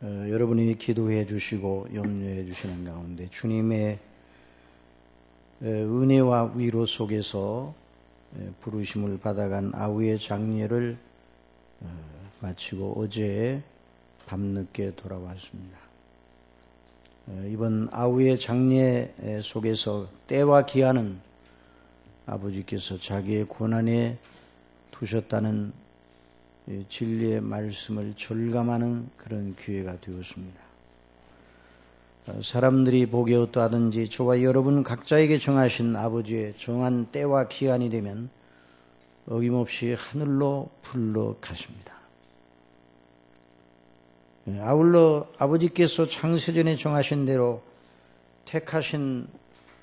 여러분이 기도해 주시고 염려해 주시는 가운데 주님의 은혜와 위로 속에서 부르심을 받아간 아우의 장례를 마치고 어제 밤늦게 돌아왔습니다. 이번 아우의 장례 속에서 때와 기한은 아버지께서 자기의 고난에 두셨다는 진리의 말씀을 절감하는 그런 기회가 되었습니다. 사람들이 보기에 어떠하든지 저와 여러분 각자에게 정하신 아버지의 정한 때와 기한이 되면 어김없이 하늘로 불러 가십니다. 아울러 아버지께서 창세전에 정하신 대로 택하신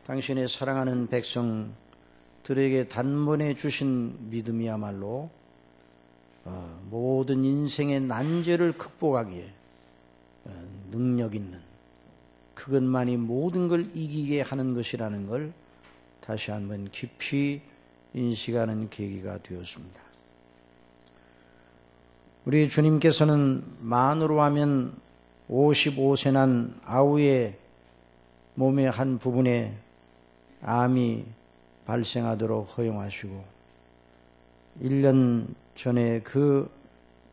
당신의 사랑하는 백성들에게 단번에 주신 믿음이야말로 모든 인생의 난제를 극복하기에 능력 있는 그것만이 모든 걸 이기게 하는 것이라는 걸 다시 한번 깊이 인식하는 계기가 되었습니다. 우리 주님께서는 만으로 하면 55세 난 아우의 몸의 한 부분에 암이 발생하도록 허용하시고 1년 전에 그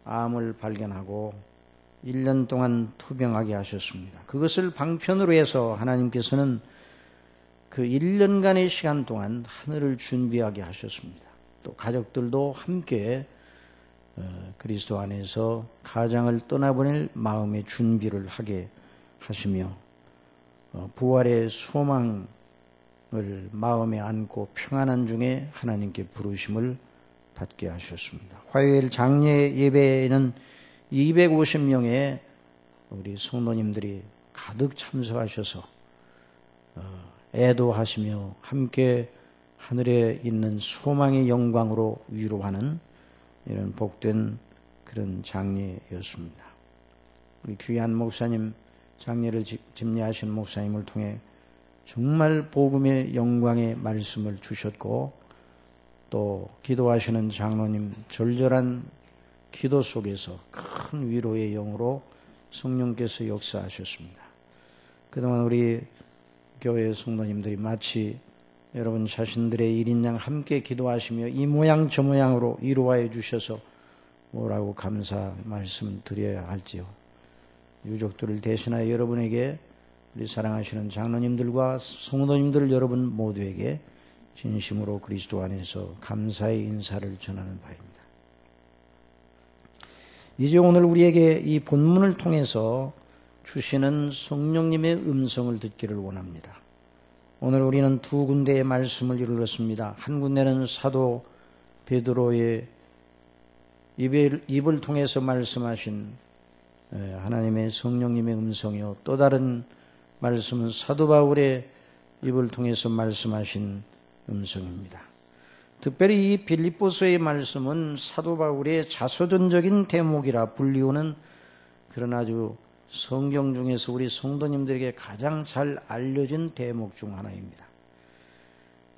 암을 발견하고 1년 동안 투병하게 하셨습니다. 그것을 방편으로 해서 하나님께서는 그 1년간의 시간 동안 하늘을 준비하게 하셨습니다. 또 가족들도 함께 그리스도 안에서 가장을 떠나보낼 마음의 준비를 하게 하시며 부활의 소망을 마음에 안고 평안한 중에 하나님께 부르심을 받게 하셨습니다. 화요일 장례 예배에는 250명의 우리 성도님들이 가득 참석하셔서 애도하시며 함께 하늘에 있는 소망의 영광으로 위로하는 이런 복된 그런 장례였습니다. 우리 귀한 목사님, 장례를 집례하신 목사님을 통해 정말 복음의 영광의 말씀을 주셨고 또 기도하시는 장로님 절절한 기도 속에서 큰 위로의 영으로 성령께서 역사하셨습니다. 그동안 우리 교회 성도님들이 마치 여러분 자신들의 일인양 함께 기도하시며 이 모양 저 모양으로 위로하여 주셔서 뭐라고 감사 말씀 드려야 할지요. 유족들을 대신하여 여러분에게 우리 사랑하시는 장로님들과 성도님들 여러분 모두에게 진심으로 그리스도 안에서 감사의 인사를 전하는 바입니다. 이제 오늘 우리에게 이 본문을 통해서 주시는 성령님의 음성을 듣기를 원합니다. 오늘 우리는 두 군데의 말씀을 이루었습니다. 한 군데는 사도 베드로의 입을 통해서 말씀하신 하나님의 성령님의 음성이요, 또 다른 말씀은 사도 바울의 입을 통해서 말씀하신 음성입니다. 특별히 이 빌립보서의 말씀은 사도 바울의 자서전적인 대목이라 불리우는 그런 아주 성경 중에서 우리 성도님들에게 가장 잘 알려진 대목 중 하나입니다.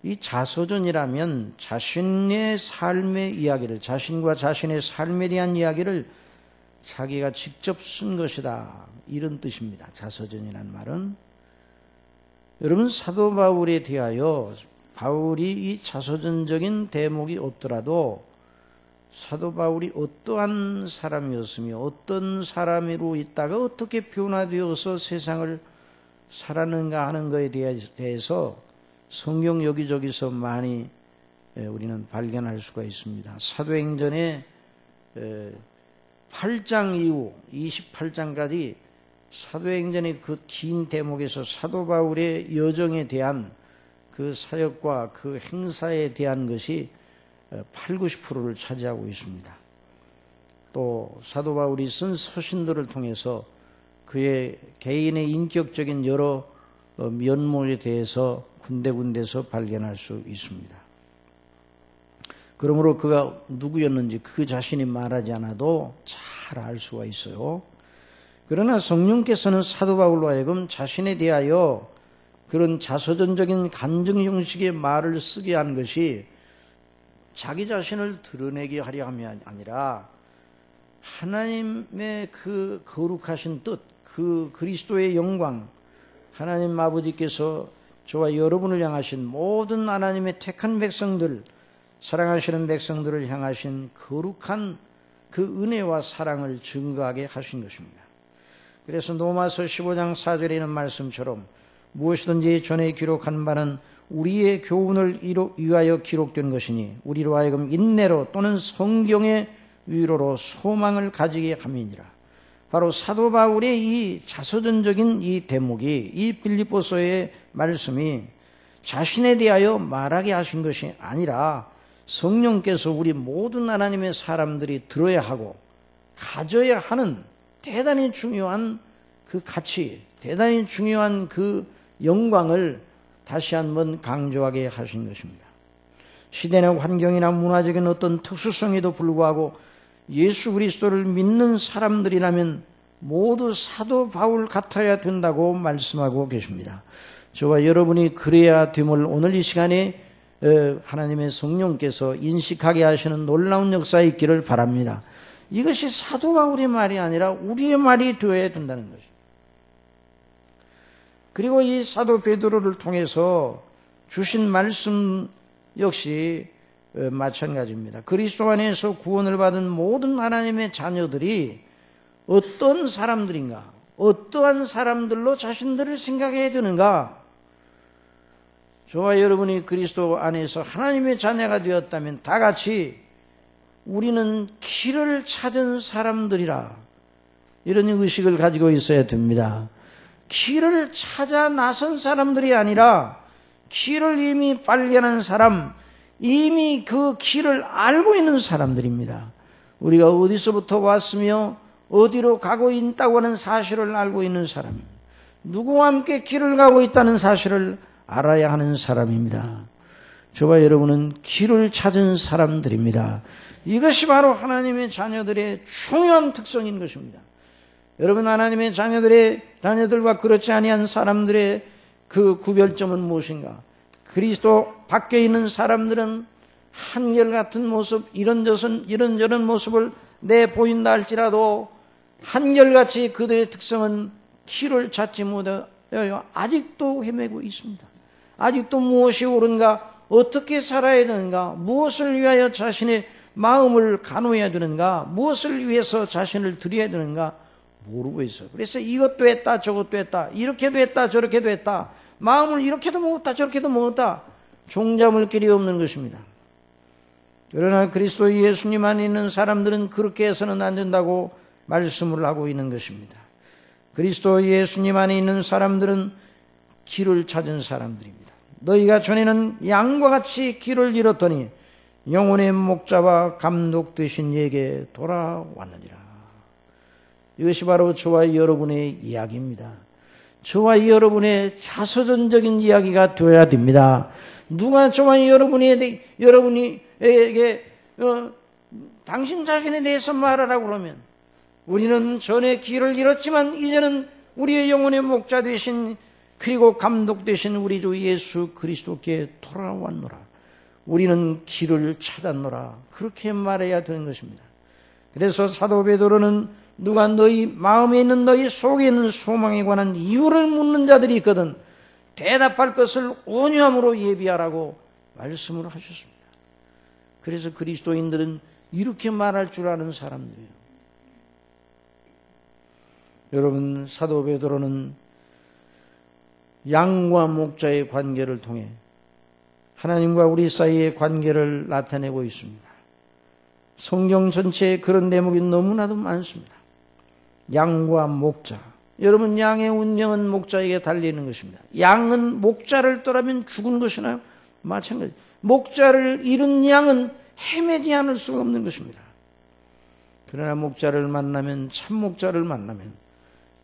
이 자서전이라면 자신의 삶의 이야기를, 자신과 자신의 삶에 대한 이야기를 자기가 직접 쓴 것이다, 이런 뜻입니다. 자서전이라는 말은 여러분 사도 바울에 대하여 바울이 이 자서전적인 대목이 없더라도 사도 바울이 어떠한 사람이었으며 어떤 사람으로 있다가 어떻게 변화되어서 세상을 살았는가 하는 것에 대해서 성경 여기저기서 많이 우리는 발견할 수가 있습니다. 사도행전의 8장 이후 28장까지 사도행전의 그 긴 대목에서 사도 바울의 여정에 대한 그 사역과 그 행사에 대한 것이 8, 90%를 차지하고 있습니다. 또 사도 바울이 쓴 서신들을 통해서 그의 개인의 인격적인 여러 면모에 대해서 군데군데서 발견할 수 있습니다. 그러므로 그가 누구였는지 그 자신이 말하지 않아도 잘 알 수가 있어요. 그러나 성령께서는 사도 바울로 하여금 자신에 대하여 그런 자서전적인 간증 형식의 말을 쓰게 한 것이 자기 자신을 드러내게 하려 함이 아니라 하나님의 그 거룩하신 뜻, 그 그리스도의 영광, 하나님 아버지께서 저와 여러분을 향하신 모든 하나님의 택한 백성들, 사랑하시는 백성들을 향하신 거룩한 그 은혜와 사랑을 증거하게 하신 것입니다. 그래서 로마서 15장 4절에 있는 말씀처럼 무엇이든지 전에 기록한 바는 우리의 교훈을 위하여 기록된 것이니 우리로 하여금 인내로 또는 성경의 위로로 소망을 가지게 함이니라. 바로 사도 바울의 이 자서전적인 이 대목이, 이 빌립보서의 말씀이 자신에 대하여 말하게 하신 것이 아니라 성령께서 우리 모든 하나님의 사람들이 들어야 하고 가져야 하는 대단히 중요한 그 가치, 대단히 중요한 그 영광을 다시 한번 강조하게 하신 것입니다. 시대나 환경이나 문화적인 어떤 특수성에도 불구하고 예수 그리스도를 믿는 사람들이라면 모두 사도 바울 같아야 된다고 말씀하고 계십니다. 저와 여러분이 그래야 됨을 오늘 이 시간에 하나님의 성령께서 인식하게 하시는 놀라운 역사가 있기를 바랍니다. 이것이 사도 바울의 말이 아니라 우리의 말이 되어야 된다는 것입니다. 그리고 이 사도 베드로를 통해서 주신 말씀 역시 마찬가지입니다. 그리스도 안에서 구원을 받은 모든 하나님의 자녀들이 어떤 사람들인가, 어떠한 사람들로 자신들을 생각해야 되는가. 저와 여러분이 그리스도 안에서 하나님의 자녀가 되었다면 다 같이 우리는 길을 찾은 사람들이라, 이런 의식을 가지고 있어야 됩니다. 길을 찾아 나선 사람들이 아니라 길을 이미 발견한 사람, 이미 그 길을 알고 있는 사람들입니다. 우리가 어디서부터 왔으며 어디로 가고 있다고 하는 사실을 알고 있는 사람, 누구와 함께 길을 가고 있다는 사실을 알아야 하는 사람입니다. 저와 여러분은 길을 찾은 사람들입니다. 이것이 바로 하나님의 자녀들의 중요한 특성인 것입니다. 여러분, 하나님의 자녀들과 그렇지 아니한 사람들의 그 구별점은 무엇인가? 그리스도 밖에 있는 사람들은 한결같은 모습, 이런저런 모습을 내보인다 할지라도 한결같이 그들의 특성은 길을 찾지 못하여 아직도 헤매고 있습니다. 아직도 무엇이 옳은가, 어떻게 살아야 되는가, 무엇을 위하여 자신의 마음을 가누어야 되는가, 무엇을 위해서 자신을 드려야 되는가 모르고 있어요. 그래서 이것도 했다, 저것도 했다, 이렇게도 했다, 저렇게도 했다, 마음을 이렇게도 먹었다, 저렇게도 먹었다, 종잡을 길이 없는 것입니다. 그러나 그리스도 예수님 안에 있는 사람들은 그렇게 해서는 안 된다고 말씀을 하고 있는 것입니다. 그리스도 예수님 안에 있는 사람들은 길을 찾은 사람들입니다. 너희가 전에는 양과 같이 길을 잃었더니 영혼의 목자와 감독 되신 이에게 돌아왔느니라. 이것이 바로 저와 여러분의 이야기입니다. 저와 여러분의 자서전적인 이야기가 되어야 됩니다. 누가 저와 여러분에게 당신 자신에 대해서 말하라고 그러면 우리는 전에 길을 잃었지만 이제는 우리의 영혼의 목자 되신 그리고 감독 되신 우리 주 예수 그리스도께 돌아왔노라. 우리는 길을 찾았노라. 그렇게 말해야 되는 것입니다. 그래서 사도 베드로는 누가 너희 마음에 있는 너희 속에 있는 소망에 관한 이유를 묻는 자들이 있거든 대답할 것을 온유함으로 예비하라고 말씀을 하셨습니다. 그래서 그리스도인들은 이렇게 말할 줄 아는 사람들이에요. 여러분, 사도 베드로는 양과 목자의 관계를 통해 하나님과 우리 사이의 관계를 나타내고 있습니다. 성경 전체에 그런 대목이 너무나도 많습니다. 양과 목자. 여러분, 양의 운명은 목자에게 달리는 것입니다. 양은 목자를 떠나면 죽은 것이나 마찬가지. 목자를 잃은 양은 헤매지 않을 수가 없는 것입니다. 그러나 목자를 만나면, 참 목자를 만나면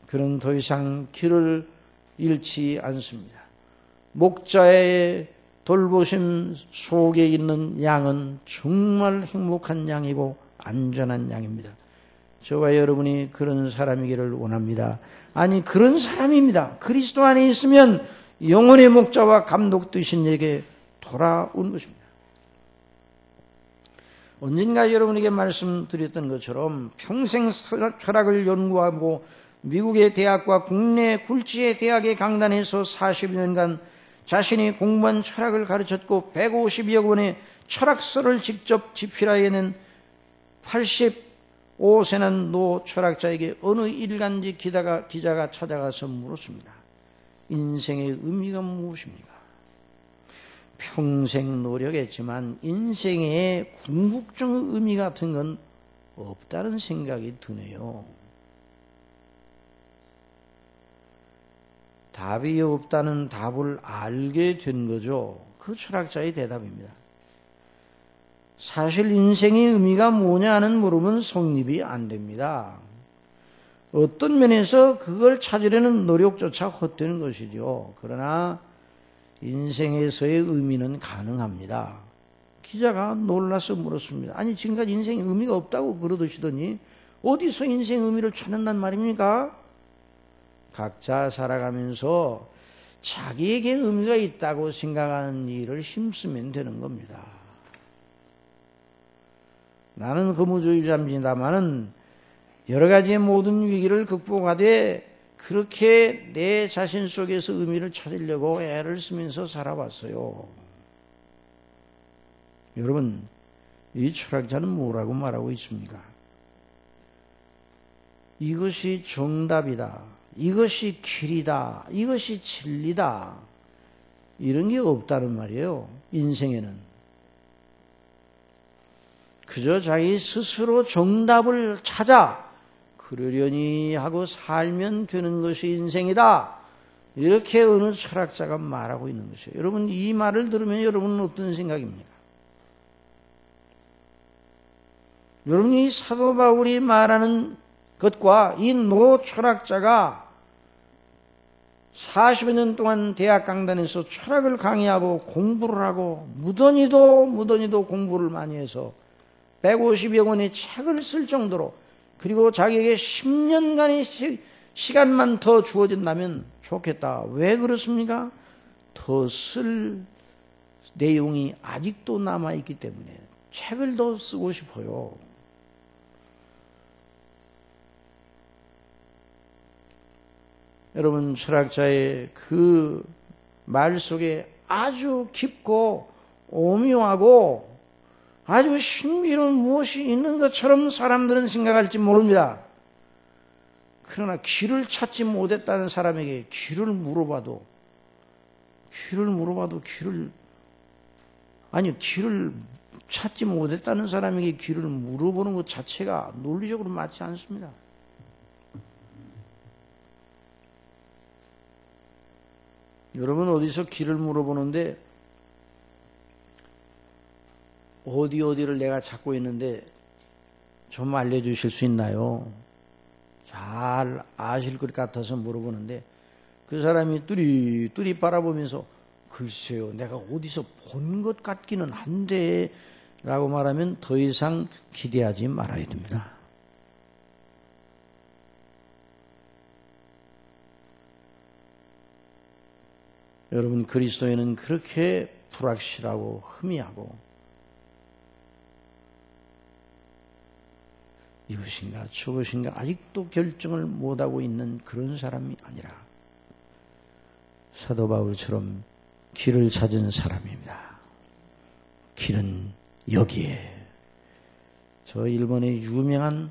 그는 더 이상 길을 잃지 않습니다. 목자의 돌보심 속에 있는 양은 정말 행복한 양이고 안전한 양입니다. 저와 여러분이 그런 사람이기를 원합니다. 아니, 그런 사람입니다. 그리스도 안에 있으면 영혼의 목자와 감독 되신 에게 돌아온 것입니다. 언젠가 여러분에게 말씀드렸던 것처럼 평생 철학을 연구하고 미국의 대학과 국내 굴지의 대학의 강단에서 40년간 자신이 공부한 철학을 가르쳤고 150여 권의 철학서를 직접 집필하여낸 85세는 노 철학자에게 어느 일간지 기자가 찾아가서 물었습니다. 인생의 의미가 무엇입니까? 평생 노력했지만 인생의 궁극적 의미 같은 건 없다는 생각이 드네요. 답이 없다는 답을 알게 된 거죠. 그 철학자의 대답입니다. 사실 인생의 의미가 뭐냐 하는 물음은 성립이 안 됩니다. 어떤 면에서 그걸 찾으려는 노력조차 헛되는 것이죠. 그러나 인생에서의 의미는 가능합니다. 기자가 놀라서 물었습니다. 아니 지금까지 인생에 의미가 없다고 그러시더니 어디서 인생의 의미를 찾는단 말입니까? 각자 살아가면서 자기에게 의미가 있다고 생각하는 일을 힘쓰면 되는 겁니다. 나는 허무주의자입니다마는 여러 가지의 모든 위기를 극복하되 그렇게 내 자신 속에서 의미를 찾으려고 애를 쓰면서 살아왔어요. 여러분, 이 철학자는 뭐라고 말하고 있습니까? 이것이 정답이다. 이것이 길이다. 이것이 진리다. 이런 게 없다는 말이에요. 인생에는. 그저 자기 스스로 정답을 찾아 그러려니 하고 살면 되는 것이 인생이다. 이렇게 어느 철학자가 말하고 있는 것이에요. 여러분 이 말을 들으면 여러분은 어떤 생각입니까? 여러분이 사도 바울이 말하는 것과 이 노 철학자가 40여 년 동안 대학 강단에서 철학을 강의하고 공부를 하고 무던히도 공부를 많이 해서 150여 권의 책을 쓸 정도로 그리고 자기에게 10년간의 시간만 더 주어진다면 좋겠다. 왜 그렇습니까? 더 쓸 내용이 아직도 남아있기 때문에 책을 더 쓰고 싶어요. 여러분 철학자의 그 말 속에 아주 깊고 오묘하고 아주 신비로운 무엇이 있는 것처럼 사람들은 생각할지 모릅니다. 그러나 길을 찾지 못했다는 사람에게 길을 물어봐도 길을 찾지 못했다는 사람에게 길을 물어보는 것 자체가 논리적으로 맞지 않습니다. 여러분 어디서 길을 물어보는데 어디를 내가 찾고 있는데 좀 알려주실 수 있나요? 잘 아실 것 같아서 물어보는데 그 사람이 뚜리 바라보면서 글쎄요 내가 어디서 본 것 같기는 한데 라고 말하면 더 이상 기대하지 말아야 됩니다. 여러분 그리스도에는 그렇게 불확실하고 희미하고 이것인가 저것인가 아직도 결정을 못하고 있는 그런 사람이 아니라 사도 바울처럼 길을 찾은 사람입니다. 길은 여기에. 저 일본의 유명한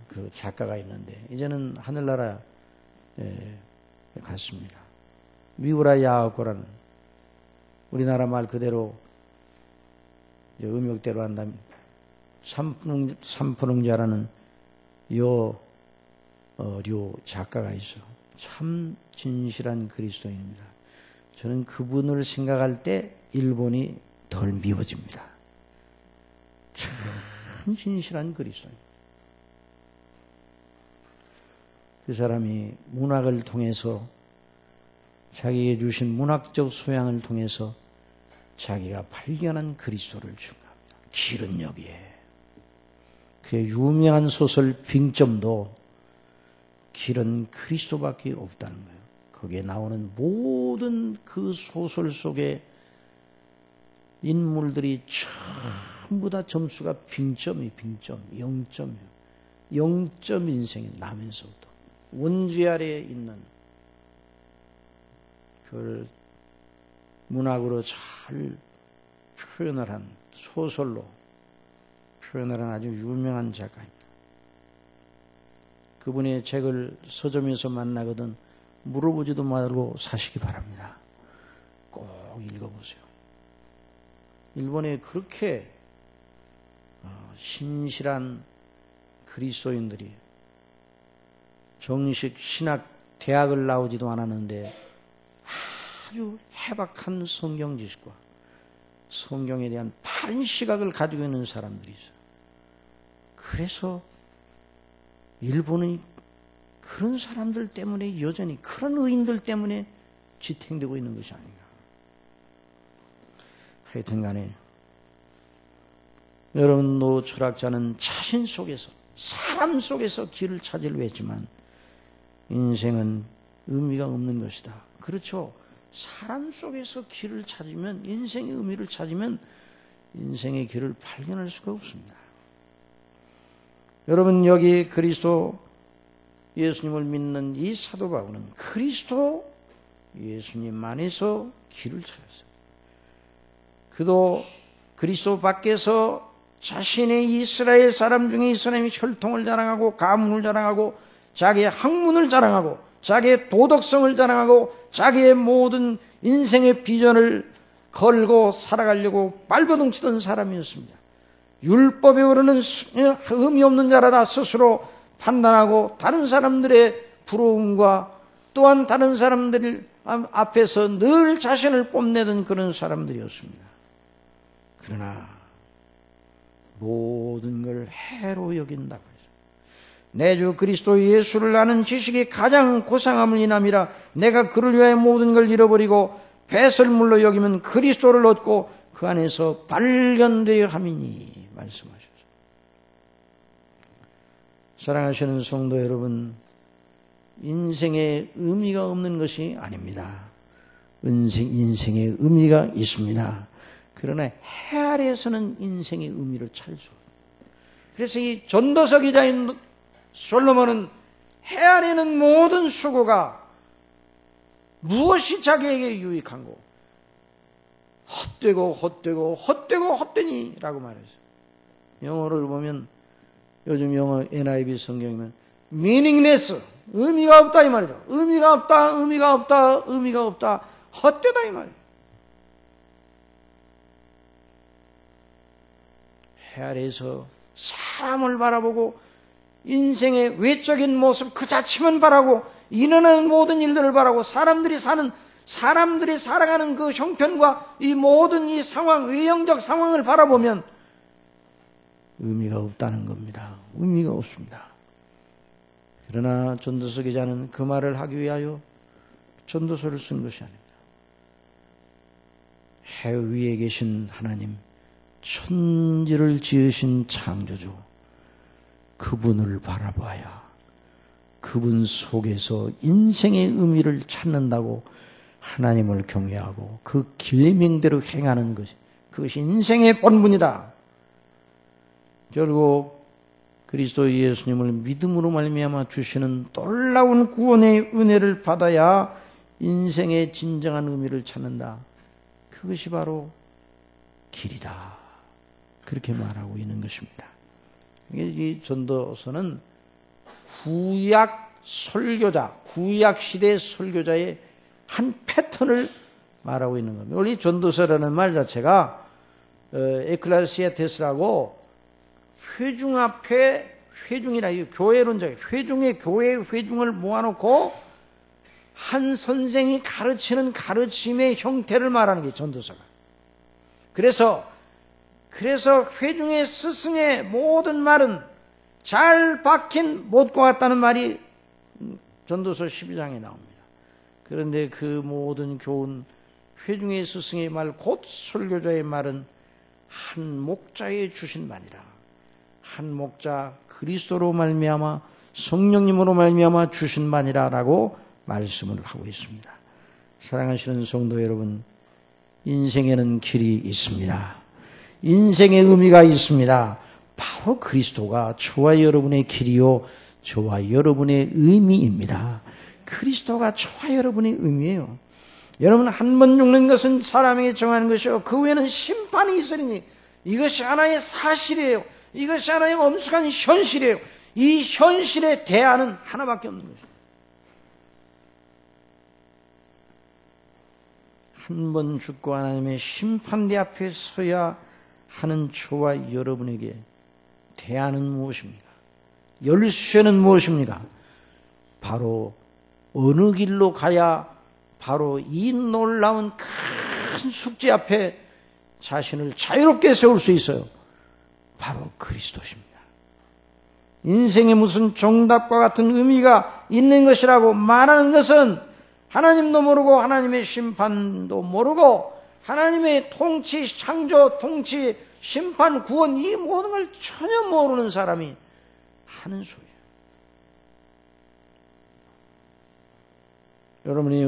그 작가가 있는데 이제는 하늘나라에 갔습니다. 미우라 야오코라는 우리나라 말 그대로 음역대로 한다면 삼프릉자라는 요 작가가 있어. 참 진실한 그리스도인입니다. 저는 그분을 생각할 때 일본이 덜 미워집니다. 참 진실한 그리스도인. 그 사람이 문학을 통해서 자기에게 주신 문학적 소양을 통해서 자기가 발견한 그리스도를 증거합니다. 길은 여기에. 그의 유명한 소설 빙점도 길은 그리스도밖에 없다는 거예요. 거기에 나오는 모든 그 소설 속의 인물들이 전부 다 점수가 빙점이에요. 빙점, 0점이에요. 0점 인생이 나면서부터 원죄 아래에 있는 그걸 문학으로 잘 표현을 한, 소설로 표현을 한 아주 유명한 작가입니다. 그분의 책을 서점에서 만나거든 물어보지도 말고 사시기 바랍니다. 꼭 읽어보세요. 일본에 그렇게 신실한 그리스도인들이 정식 신학 대학을 나오지도 않았는데 아주 해박한 성경 지식과 성경에 대한 바른 시각을 가지고 있는 사람들이 있어요. 그래서 일본의 그런 사람들 때문에 여전히 그런 의인들 때문에 지탱되고 있는 것이 아닌가. 하여튼 간에 여러분, 노 철학자는 자신 속에서, 사람 속에서 길을 찾으려 했지만 인생은 의미가 없는 것이다. 그렇죠. 사람 속에서 길을 찾으면, 인생의 의미를 찾으면 인생의 길을 발견할 수가 없습니다. 여러분, 여기 그리스도 예수님을 믿는 이 사도 바울은 그리스도 예수님 안에서 길을 찾았어요. 그도 그리스도 밖에서 자신의 이스라엘 사람 중에 이스라엘이 혈통을 자랑하고 가문을 자랑하고 자기의 학문을 자랑하고 자기의 도덕성을 자랑하고 자기의 모든 인생의 비전을 걸고 살아가려고 발버둥치던 사람이었습니다. 율법에 오르는 의미 없는 자라다 스스로 판단하고 다른 사람들의 부러움과 또한 다른 사람들 앞에서 늘 자신을 뽐내던 그런 사람들이었습니다. 그러나 모든 걸 해로 여긴다고 해서 내 주 그리스도 예수를 아는 지식이 가장 고상함을 인함이라. 내가 그를 위하여 모든 걸 잃어버리고 배설물로 여기면 그리스도를 얻고 그 안에서 발견되어 함이니 말씀하셨어요. 사랑하시는 성도 여러분, 인생에 의미가 없는 것이 아닙니다. 인생에 의미가 있습니다. 그러나 해 아래에서는 인생의 의미를 찾을 수 없습니다. 그래서 이 전도서 기자인 솔로몬은 해 아래는 모든 수고가 무엇이 자기에게 유익한고 헛되고 헛되니라고 말했어요. 영어를 보면 요즘 영어 NIV 성경이면 meaningless, 의미가 없다 이 말이죠. 의미가 없다, 헛되다 이 말이에요. 해 아래에서 사람을 바라보고 인생의 외적인 모습 그 자체만 바라고 일어나는 모든 일들을 바라고 사람들이 살아가는 그 형편과 이 모든 이 상황, 외형적 상황을 바라보면 의미가 없다는 겁니다. 의미가 없습니다. 그러나 전도서 기자는 그 말을 하기 위하여 전도서를 쓴 것이 아닙니다. 해 위에 계신 하나님, 천지를 지으신 창조주, 그분을 바라봐야 그분 속에서 인생의 의미를 찾는다고 하나님을 경외하고 그 계명대로 행하는 것이, 그것이 인생의 본분이다. 결국 그리스도 예수님을 믿음으로 말미암아 주시는 놀라운 구원의 은혜를 받아야 인생의 진정한 의미를 찾는다. 그것이 바로 길이다. 그렇게 말하고 있는 것입니다. 이 전도서는 구약 설교자, 구약 시대 설교자의 한 패턴을 말하고 있는 겁니다. 원래 전도서라는 말 자체가 에클레시아테스라고 회중 앞에, 회중이라 교회론자, 회중의 교회 회중을 모아놓고 한 선생이 가르치는 가르침의 형태를 말하는 게 전도서가. 그래서 회중의 스승의 모든 말은 잘 박힌 못과 같다는 말이 전도서 12장에 나옵니다. 그런데 그 모든 교훈, 회중의 스승의 말, 곧 설교자의 말은 한 목자에 주신 말이라. 한 목자 그리스도로 말미암아 성령님으로 말미암아 주신 바니라라고 말씀을 하고 있습니다. 사랑하시는 성도 여러분, 인생에는 길이 있습니다. 인생의 의미가 있습니다. 바로 그리스도가 저와 여러분의 길이요 저와 여러분의 의미입니다. 그리스도가 저와 여러분의 의미예요. 여러분, 한 번 죽는 것은 사람에게 정하는 것이요 그 후에는 심판이 있으리니 이것이 하나의 사실이에요. 이것이 하나의 엄숙한 현실이에요. 이 현실의 대안은 하나밖에 없는 것입니다. 한 번 죽고 하나님의 심판대 앞에 서야 하는 저와 여러분에게 대안은 무엇입니까? 열쇠는 무엇입니까? 바로 어느 길로 가야 바로 이 놀라운 큰 숙제 앞에 자신을 자유롭게 세울 수 있어요. 바로 그리스도십니다. 인생에 무슨 정답과 같은 의미가 있는 것이라고 말하는 것은 하나님도 모르고 하나님의 심판도 모르고 하나님의 통치, 창조, 통치, 심판, 구원 이 모든 걸 전혀 모르는 사람이 하는 소리예요. 여러분이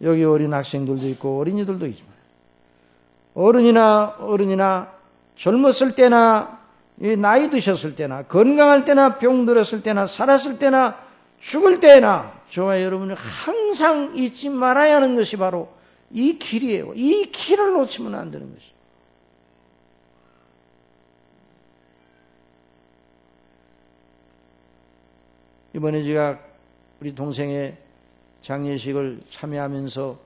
여기 어린 학생들도 있고 어린이들도 있지만 어른이나 젊었을 때나 나이 드셨을 때나 건강할 때나 병들었을 때나 살았을 때나 죽을 때나 저와 여러분이 항상 잊지 말아야 하는 것이 바로 이 길이에요. 이 길을 놓치면 안 되는 것이죠. 이번에 제가 우리 동생의 장례식을 참여하면서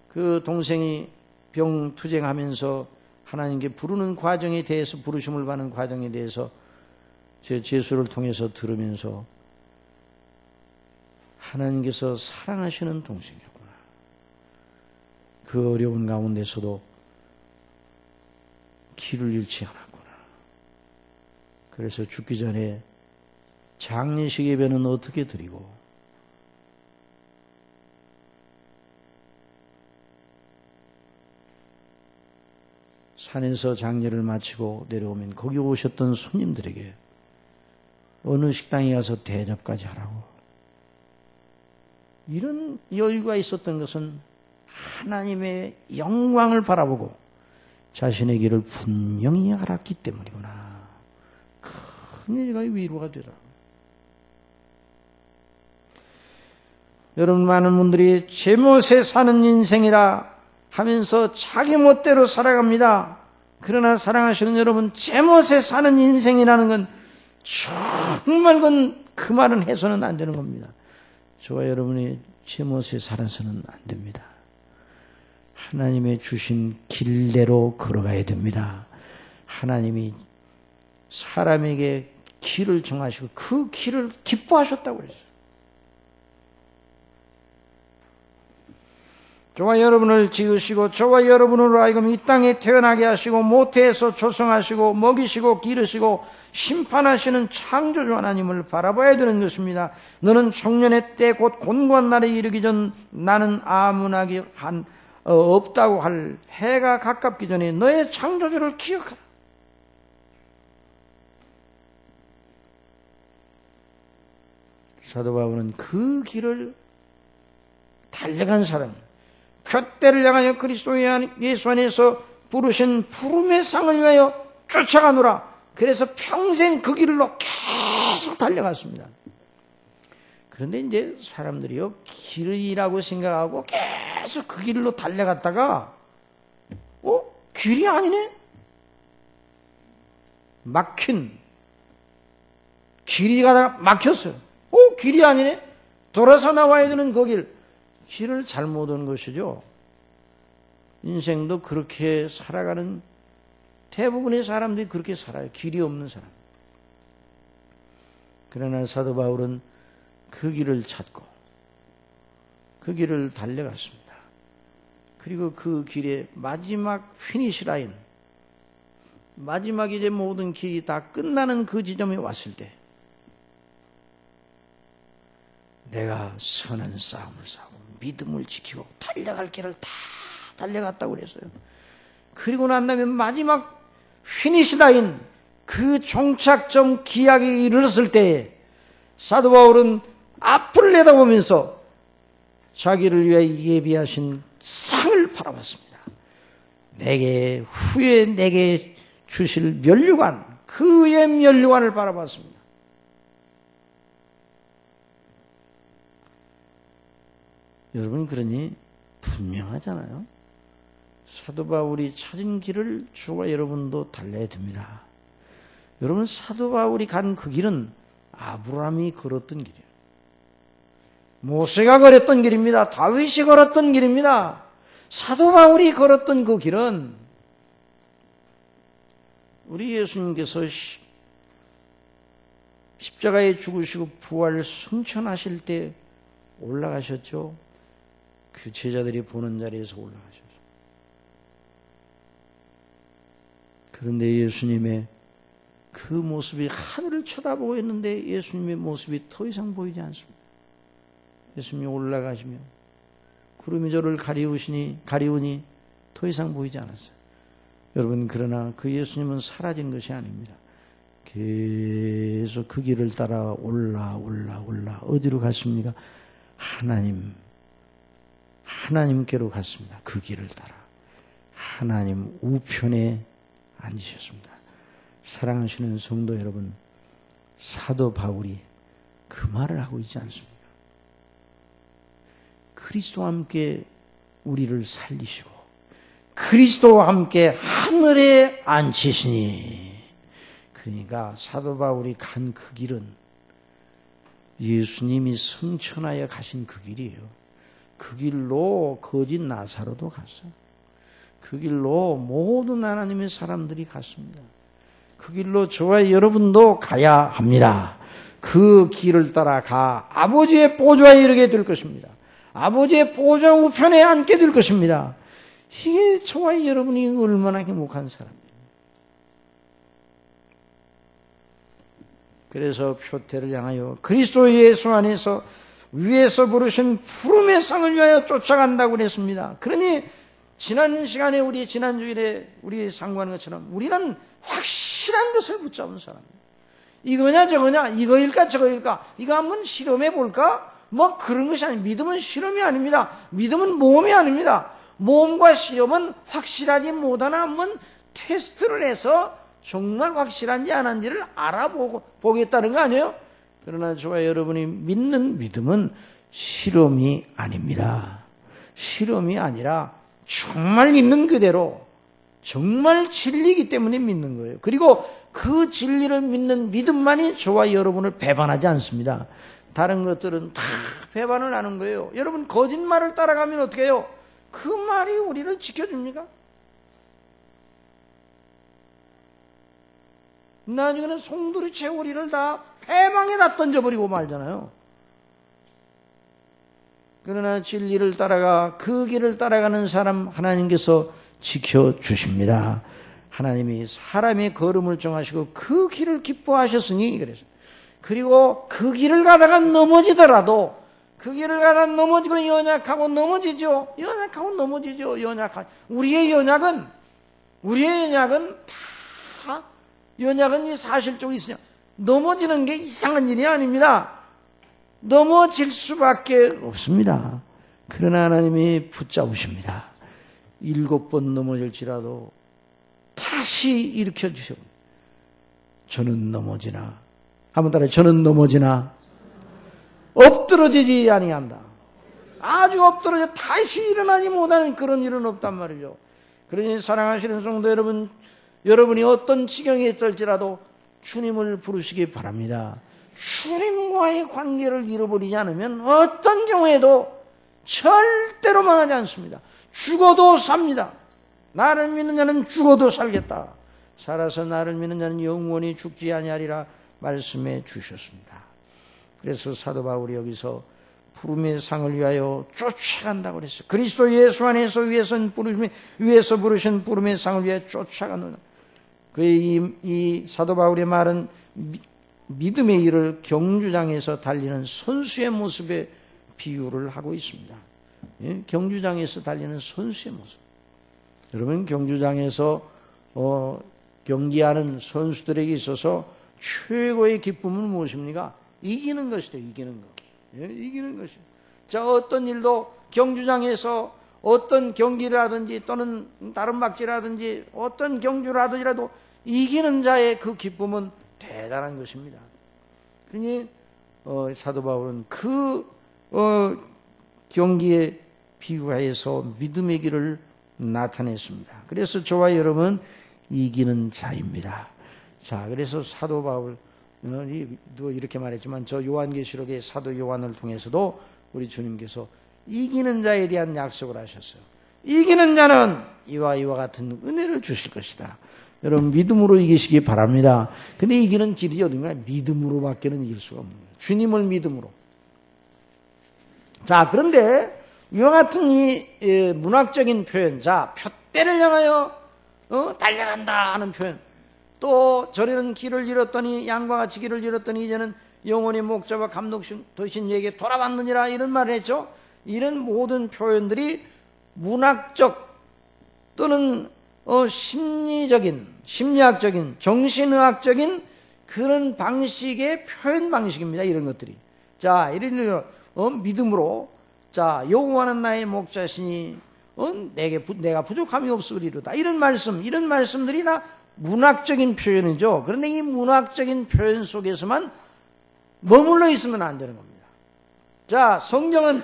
그 동생이 병투쟁하면서 하나님께 부르는 과정에 대해서 부르심을 받는 과정에 대해서 제 제수를 통해서 들으면서 하나님께서 사랑하시는 동생이었구나. 그 어려운 가운데서도 길을 잃지 않았구나. 그래서 죽기 전에 장례식 예배는 어떻게 드리고 산에서 장례를 마치고 내려오면 거기 오셨던 손님들에게 어느 식당에 가서 대접까지 하라고. 이런 여유가 있었던 것은 하나님의 영광을 바라보고 자신의 길을 분명히 알았기 때문이구나. 큰 일과 위로가 되더라. 여러분, 많은 분들이 제멋에 사는 인생이라 하면서 자기 멋대로 살아갑니다. 그러나 사랑하시는 여러분, 제멋에 사는 인생이라는 건 정말 그 말은 해서는 안 되는 겁니다. 저와 여러분이 제멋에 살아서는 안 됩니다. 하나님의 주신 길대로 걸어가야 됩니다. 하나님이 사람에게 길을 정하시고 그 길을 기뻐하셨다고 그랬어요. 저와 여러분을 지으시고 저와 여러분으로 하여금 이 땅에 태어나게 하시고 모태에서 조성하시고 먹이시고 기르시고 심판하시는 창조주 하나님을 바라봐야 되는 것입니다. 너는 청년의 때 곧 곤고한 날에 이르기 전 나는 아무나기 없다고 할 해가 가깝기 전에 너의 창조주를 기억하라. 사도 바울은 그 길을 달려간 사람입니다. 푯대를 향하여 그리스도 예수 안에서 부르신 부름의 상을 위하여 쫓아가노라. 그래서 평생 그 길로 계속 달려갔습니다. 그런데 이제 사람들이요, 길이라고 생각하고 계속 그 길로 달려갔다가 길이 아니네? 막힌 길이 가다가 막혔어요. 길이 아니네? 돌아서 나와야 되는 그 길을 잘못 온 것이죠. 인생도 그렇게 살아가는 대부분의 사람들이 그렇게 살아요. 길이 없는 사람. 그러나 사도 바울은 그 길을 찾고 그 길을 달려갔습니다. 그리고 그 길의 마지막 피니시 라인, 마지막 이제 모든 길이 다 끝나는 그 지점에 왔을 때 내가 선한 싸움을 싸우고 믿음을 지키고 달려갈 길을 다 달려갔다고 그랬어요. 그리고 난 다음에 마지막 피니시 라인, 그 종착점 기약에 이르렀을 때에 사도 바울은 앞을 내다보면서 자기를 위해 예비하신 상을 바라봤습니다. 내게 후에 내게 주실 면류관, 그의 면류관을 바라봤습니다. 여러분, 그러니 분명하잖아요. 사도 바울이 찾은 길을 저와 여러분도 달려야 됩니다. 여러분, 사도 바울이 간 그 길은 아브라함이 걸었던 길이에요. 모세가 걸었던 길입니다. 다윗이 걸었던 길입니다. 사도 바울이 걸었던 그 길은 우리 예수님께서 십자가에 죽으시고 부활 승천하실 때 올라가셨죠. 그 제자들이 보는 자리에서 올라가셨죠. 그런데 예수님의 그 모습이 하늘을 쳐다보고 있는데 예수님의 모습이 더 이상 보이지 않습니다. 예수님이 올라가시며 구름이 저를 가리우니 더 이상 보이지 않았어요. 여러분, 그러나 그 예수님은 사라진 것이 아닙니다. 계속 그 길을 따라 올라 어디로 갔습니까? 하나님께로 갔습니다. 그 길을 따라 하나님 우편에 앉으셨습니다. 사랑하시는 성도 여러분, 사도 바울이 그 말을 하고 있지 않습니까? 그리스도와 함께 우리를 살리시고 그리스도와 함께 하늘에 앉히시니, 그러니까 사도 바울이 간 그 길은 예수님이 승천하여 가신 그 길이에요. 그 길로 거짓 나사로도 갔어요. 그 길로 모든 하나님의 사람들이 갔습니다. 그 길로 저와 여러분도 가야 합니다. 그 길을 따라가 아버지의 보좌에 이르게 될 것입니다. 아버지의 보좌 우편에 앉게 될 것입니다. 이게 저와 여러분이 얼마나 행복한 사람이에요. 그래서 표태를 향하여 그리스도 예수 안에서 위에서 부르신 푸름의 상을 위하여 쫓아간다고 그랬습니다. 그러니 지난 시간에 지난 주일에 우리 상고하는 것처럼 우리는 확실한 것을 붙잡은 사람이에요. 이거냐 저거냐, 이거일까 저거일까, 이거 한번 실험해 볼까? 뭐 그런 것이 아닙니다. 믿음은 실험이 아닙니다. 믿음은 모험이 아닙니다. 모험과 실험은 확실하지 못하나 한번 테스트를 해서 정말 확실한지 안 한지를 알아보겠다는 거 아니에요? 그러나 저와 여러분이 믿는 믿음은 실험이 아닙니다. 실험이 아니라 정말 있는 그대로 정말 진리이기 때문에 믿는 거예요. 그리고 그 진리를 믿는 믿음만이 저와 여러분을 배반하지 않습니다. 다른 것들은 다 배반을 하는 거예요. 여러분, 거짓말을 따라가면 어떻게 해요? 그 말이 우리를 지켜줍니까? 나중에는 송두리째 우리를 다 패망에다 던져버리고 말잖아요. 그러나 진리를 따라가 그 길을 따라가는 사람 하나님께서 지켜주십니다. 하나님이 사람의 걸음을 정하시고 그 길을 기뻐하셨으니 그래서, 그리고 그 길을 가다가 넘어지더라도 그 길을 가다가 넘어지고 연약하고 넘어지죠. 우리의 연약은 다 연약은 이 사실적으로 있으냐. 넘어지는 게 이상한 일이 아닙니다. 넘어질 수밖에 없습니다. 그러나 하나님이 붙잡으십니다. 7번 넘어질지라도 다시 일으켜 주시고, 저는 넘어지나, 한번 따라해, 저는 넘어지나 엎드러지지 아니한다. 아주 엎드러져 다시 일어나지 못하는 그런 일은 없단 말이죠. 그러니 사랑하시는 성도 여러분, 여러분이 어떤 지경에 있을지라도 주님을 부르시기 바랍니다. 주님과의 관계를 잃어버리지 않으면 어떤 경우에도 절대로 망하지 않습니다. 죽어도 삽니다. 나를 믿는 자는 죽어도 살겠다. 살아서 나를 믿는 자는 영원히 죽지 아니하리라 말씀해 주셨습니다. 그래서 사도 바울이 여기서 부름의 상을 위하여 쫓아간다고 그랬어요. 그리스도 예수 안에서 위에서 부르신 부름의 상을 위하여 쫓아가노라. 그의 이 사도 바울의 말은 믿음의 일을 경주장에서 달리는 선수의 모습에 비유를 하고 있습니다. 예? 경주장에서 달리는 선수의 모습. 여러분, 경주장에서 경기하는 선수들에게 있어서 최고의 기쁨은 무엇입니까? 이기는 것이죠. 이기는 것. 예? 이기는 것이죠. 자, 어떤 일도 경주장에서 어떤 경기라든지 또는 다른 박지라든지 어떤 경주라든지라도 이기는 자의 그 기쁨은 대단한 것입니다. 그러니 사도 바울은 그 경기에 비유하여서 믿음의 길을 나타냈습니다. 그래서 저와 여러분은 이기는 자입니다. 자, 그래서 사도 바울이 이렇게 말했지만 저 요한계시록의 사도 요한을 통해서도 우리 주님께서 이기는 자에 대한 약속을 하셨어요. 이기는 자는 이와 같은 은혜를 주실 것이다. 여러분 믿음으로 이기시기 바랍니다. 근데 이기는 길이 어딘가? 믿음으로밖에는 이길 수가 없는 거예요. 주님을 믿음으로. 자, 그런데 이와 같은 이 문학적인 표현, 자, 표대를 향하여 달려간다 하는 표현, 또 저리는 길을 잃었더니 양과 같이 길을 잃었더니 이제는 영혼의 목자와 감독되신 이에게 돌아왔느니라 이런 말을 했죠. 이런 모든 표현들이 문학적 또는 심리학적인, 정신의학적인 그런 방식의 표현 방식입니다. 이런 것들이. 자, 예를 들어 믿음으로, 자, 여호와는 나의 목자시니 내가 부족함이 없으리로다. 이런 말씀들이 다 문학적인 표현이죠. 그런데 이 문학적인 표현 속에서만 머물러 있으면 안 되는 겁니다. 자, 성경은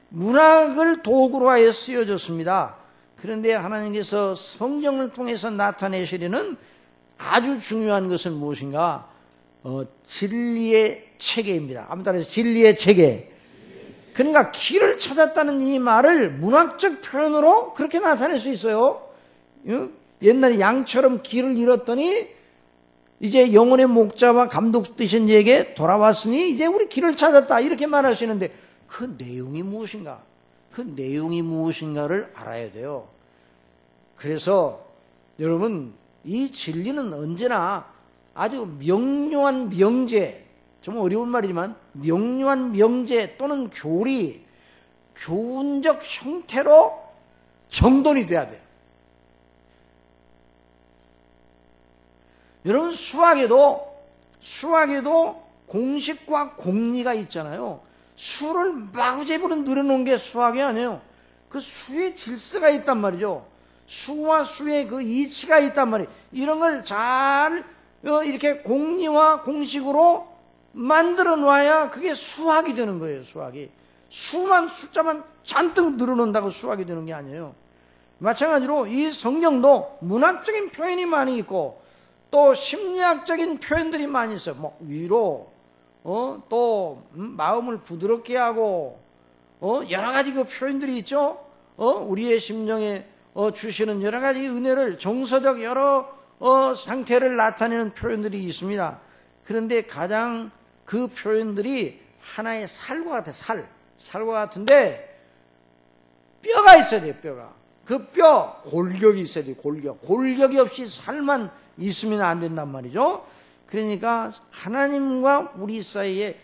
문학을 도구로 하여 쓰여졌습니다. 그런데 하나님께서 성경을 통해서 나타내시려는 아주 중요한 것은 무엇인가? 진리의 체계입니다. 아무튼 따라서 진리의 체계. 그러니까 길을 찾았다는 이 말을 문학적 표현으로 그렇게 나타낼 수 있어요. 옛날에 양처럼 길을 잃었더니 이제 영혼의 목자와 감독 되신 이에게 돌아왔으니 이제 우리 길을 찾았다 이렇게 말할 수 있는데 그 내용이 무엇인가? 그 내용이 무엇인가를 알아야 돼요. 그래서 여러분 이 진리는 언제나 아주 명료한 명제, 좀 어려운 말이지만 명료한 명제 또는 교리, 교훈적 형태로 정돈이 돼야 돼요. 여러분 수학에도 공식과 공리가 있잖아요. 수를 마구잡이로 늘어놓은 게 수학이 아니에요. 그 수의 질서가 있단 말이죠. 수와 수의 그 이치가 있단 말이에요. 이런 걸 잘 이렇게 공리와 공식으로 만들어 놔야 그게 수학이 되는 거예요. 수학이. 숫자만 잔뜩 늘어놓는다고 수학이 되는 게 아니에요. 마찬가지로 이 성경도 문학적인 표현이 많이 있고 또 심리학적인 표현들이 많이 있어요. 뭐 위로, 또 마음을 부드럽게 하고, 여러 가지 그 표현들이 있죠. 우리의 심령에 주시는 여러 가지 은혜를 정서적 여러 상태를 나타내는 표현들이 있습니다. 그런데 가장 그 표현들이 하나의 살과 같아. 살과 같은데 뼈가 있어야 돼요. 뼈가. 그 뼈 골격이 있어야 돼요. 골격이 없이 살만 있으면 안 된단 말이죠. 그러니까 하나님과 우리 사이에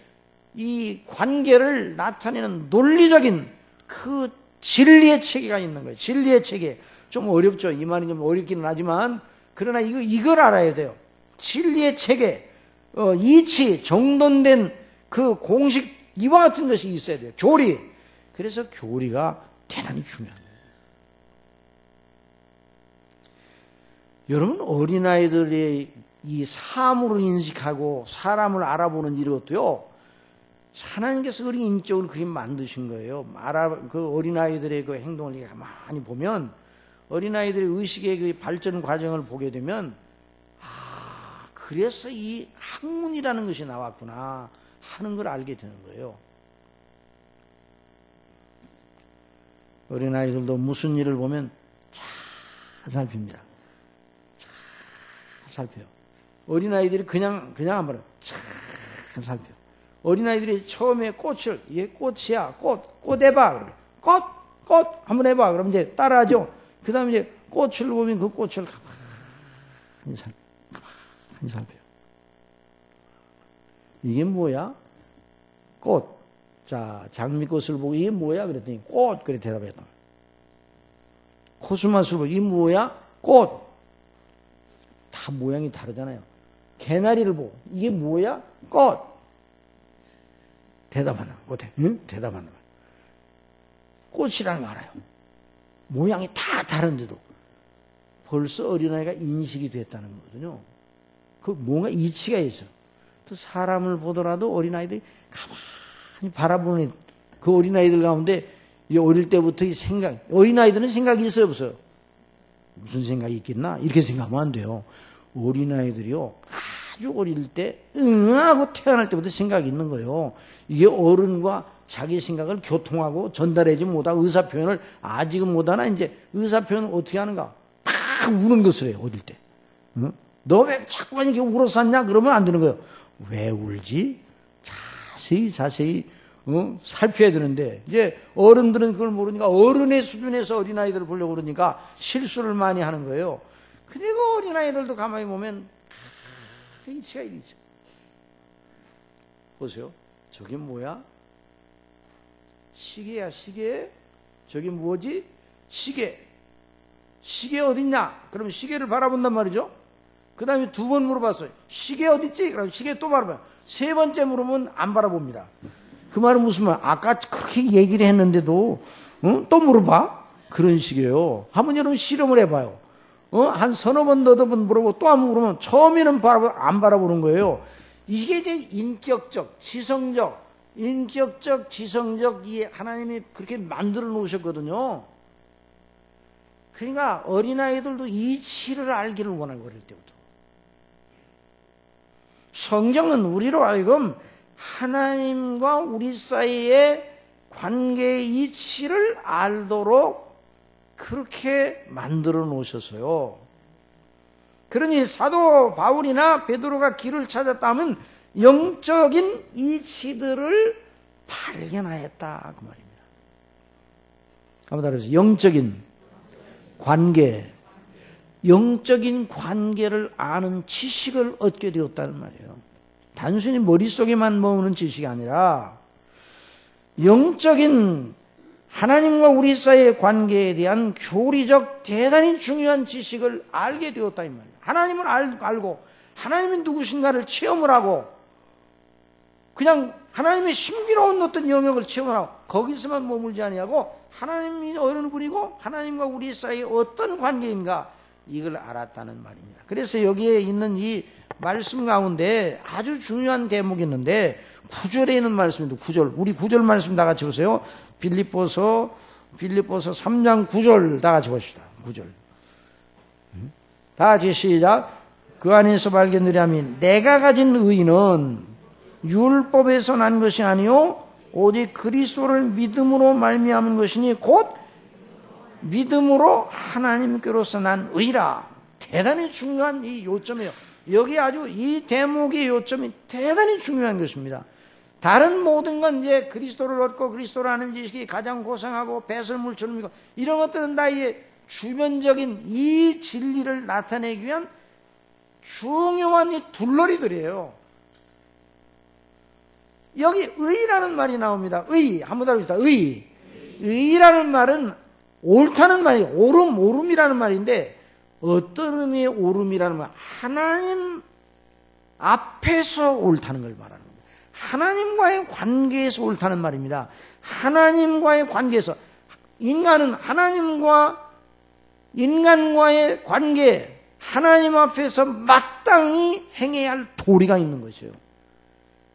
이 관계를 나타내는 논리적인 그 진리의 체계가 있는 거예요. 진리의 체계. 좀 어렵죠. 이 말이 좀 어렵기는 하지만 그러나 이걸 알아야 돼요. 진리의 체계, 이치, 정돈된 그 공식 이와 같은 것이 있어야 돼요. 교리. 그래서 교리가 대단히 중요합니다. 여러분 어린아이들의 이 삶으로 인식하고 사람을 알아보는 이것도요. 하나님께서 그리 인격을 그리 만드신 거예요. 그 어린아이들의 그 행동을 가만히 보면 어린아이들의 의식의 그 발전 과정을 보게 되면 그래서 이 학문이라는 것이 나왔구나 하는 걸 알게 되는 거예요. 어린아이들도 무슨 일을 보면 잘 살핍니다. 잘 살펴요. 어린아이들이 그냥 안 봐요. 잘 살펴요. 어린아이들이 처음에 꽃을, 이게 꽃이야, 꽃 해봐. 꽃 한번 해봐. 그럼 이제 따라하죠. 그 다음에 이제 꽃을 보면 그 꽃을 가만히 살펴요. 이게 뭐야? 꽃. 자, 장미꽃을 보고 이게 뭐야? 그랬더니 꽃. 그래 대답했다. 코스모스를 보고 이게 뭐야? 꽃. 다 모양이 다르잖아요. 개나리를 보고 이게 뭐야? 꽃. 대답하나 못해. 응? 대답하나. 꽃이라는 거 알아요. 모양이 다 다른데도 벌써 어린아이가 인식이 됐다는 거거든요. 그 뭔가 이치가 있어. 또 사람을 보더라도 어린아이들이 가만히 바라보는 그 어린아이들 가운데 이 어릴 때부터 이 생각, 어린아이들은 생각이 있어요, 없어요? 무슨 생각이 있겠나? 이렇게 생각하면 안 돼요. 어린아이들이요, 아주 어릴 때, 하고 태어날 때부터 생각이 있는 거예요. 이게 어른과 자기 생각을 교통하고 전달하지 못하고 의사표현을 아직은 못하나, 이제 의사표현을 어떻게 하는가? 막 우는 것을 해요, 어릴 때. 응? 너 왜 자꾸만 이렇게 울었었냐? 그러면 안 되는 거예요. 왜 울지? 자세히 살펴야 되는데, 이제 어른들은 그걸 모르니까 어른의 수준에서 어린아이들을 보려고 그러니까 실수를 많이 하는 거예요. 그리고 어린아이들도 가만히 보면 이치가 이리죠. 보세요. 저게 뭐야? 시계야, 시계. 저게 뭐지? 시계. 시계 어딨냐? 그러면 시계를 바라본단 말이죠. 그 다음에 두 번 물어봤어요. 시계 어딨지? 그럼 시계 또 바라봐요. 세 번째 물으면 안 바라봅니다. 그 말은 무슨 말? 아까 그렇게 얘기를 했는데도 또 물어봐? 그런 식이에요. 한번 여러분 실험을 해봐요. 한 서너 번, 너댓 번 물어보고 또 한 번 물으면 처음에는 안 바라보는 거예요. 이게 이제 인격적, 지성적, 지성적 이 하나님이 그렇게 만들어 놓으셨거든요. 그러니까 어린아이들도 이치를 알기를 원하고 어릴 때부터. 성경은 우리로 하여금 하나님과 우리 사이의 관계의 이치를 알도록 그렇게 만들어 놓으셨어요. 그러니 사도 바울이나 베드로가 길을 찾았다면 영적인 이치들을 발견하였다 그 말입니다. 한번 따라해보세요. 영적인 관계, 영적인 관계를 아는 지식을 얻게 되었다는 말이에요. 단순히 머릿속에만 머무는 지식이 아니라 영적인 하나님과 우리 사이의 관계에 대한 교리적 대단히 중요한 지식을 알게 되었다 이 말이에요. 하나님을 알고 하나님이 누구신가를 체험을 하고 그냥 하나님의 신비로운 어떤 영역을 체험을 하고 거기서만 머물지 아니하고 하나님이 어느 분이고 하나님과 우리 사이의 어떤 관계인가 이걸 알았다는 말입니다. 그래서 여기에 있는 이 말씀 가운데 아주 중요한 대목이 있는데 9절에 있는 말씀입니다. 9절. 우리 9절 말씀 다 같이 보세요. 빌립보서 3장 9절 다 같이 봅시다. 9절. 다 같이 시작. 그 안에서 발견되리 하면 내가 가진 의는 율법에서 난 것이 아니요 오직 그리스도를 믿음으로 말미암은 것이니 곧 믿음으로 하나님께로서 난 의라. 대단히 중요한 이 요점이에요. 여기 아주 이 대목의 요점이 대단히 중요한 것입니다. 다른 모든 건 이제 그리스도를 얻고 그리스도를 아는 지식이 가장 고상하고 배설물처럼 이고 이런 것들은 다 이게 주변적인 이 진리를 나타내기 위한 중요한 이 둘러리들이에요. 여기 의라는 말이 나옵니다. 의. 한번 더 해봅시다. 의. 의라는 말은 옳다는 말이에요. 옳음이라는 말인데 어떤 의미의 옳음이라는 말? 하나님 앞에서 옳다는 걸 말하는 겁니다. 하나님과의 관계에서 옳다는 말입니다. 하나님과의 관계에서 인간은 인간과의 관계 하나님 앞에서 마땅히 행해야 할 도리가 있는 것이에요.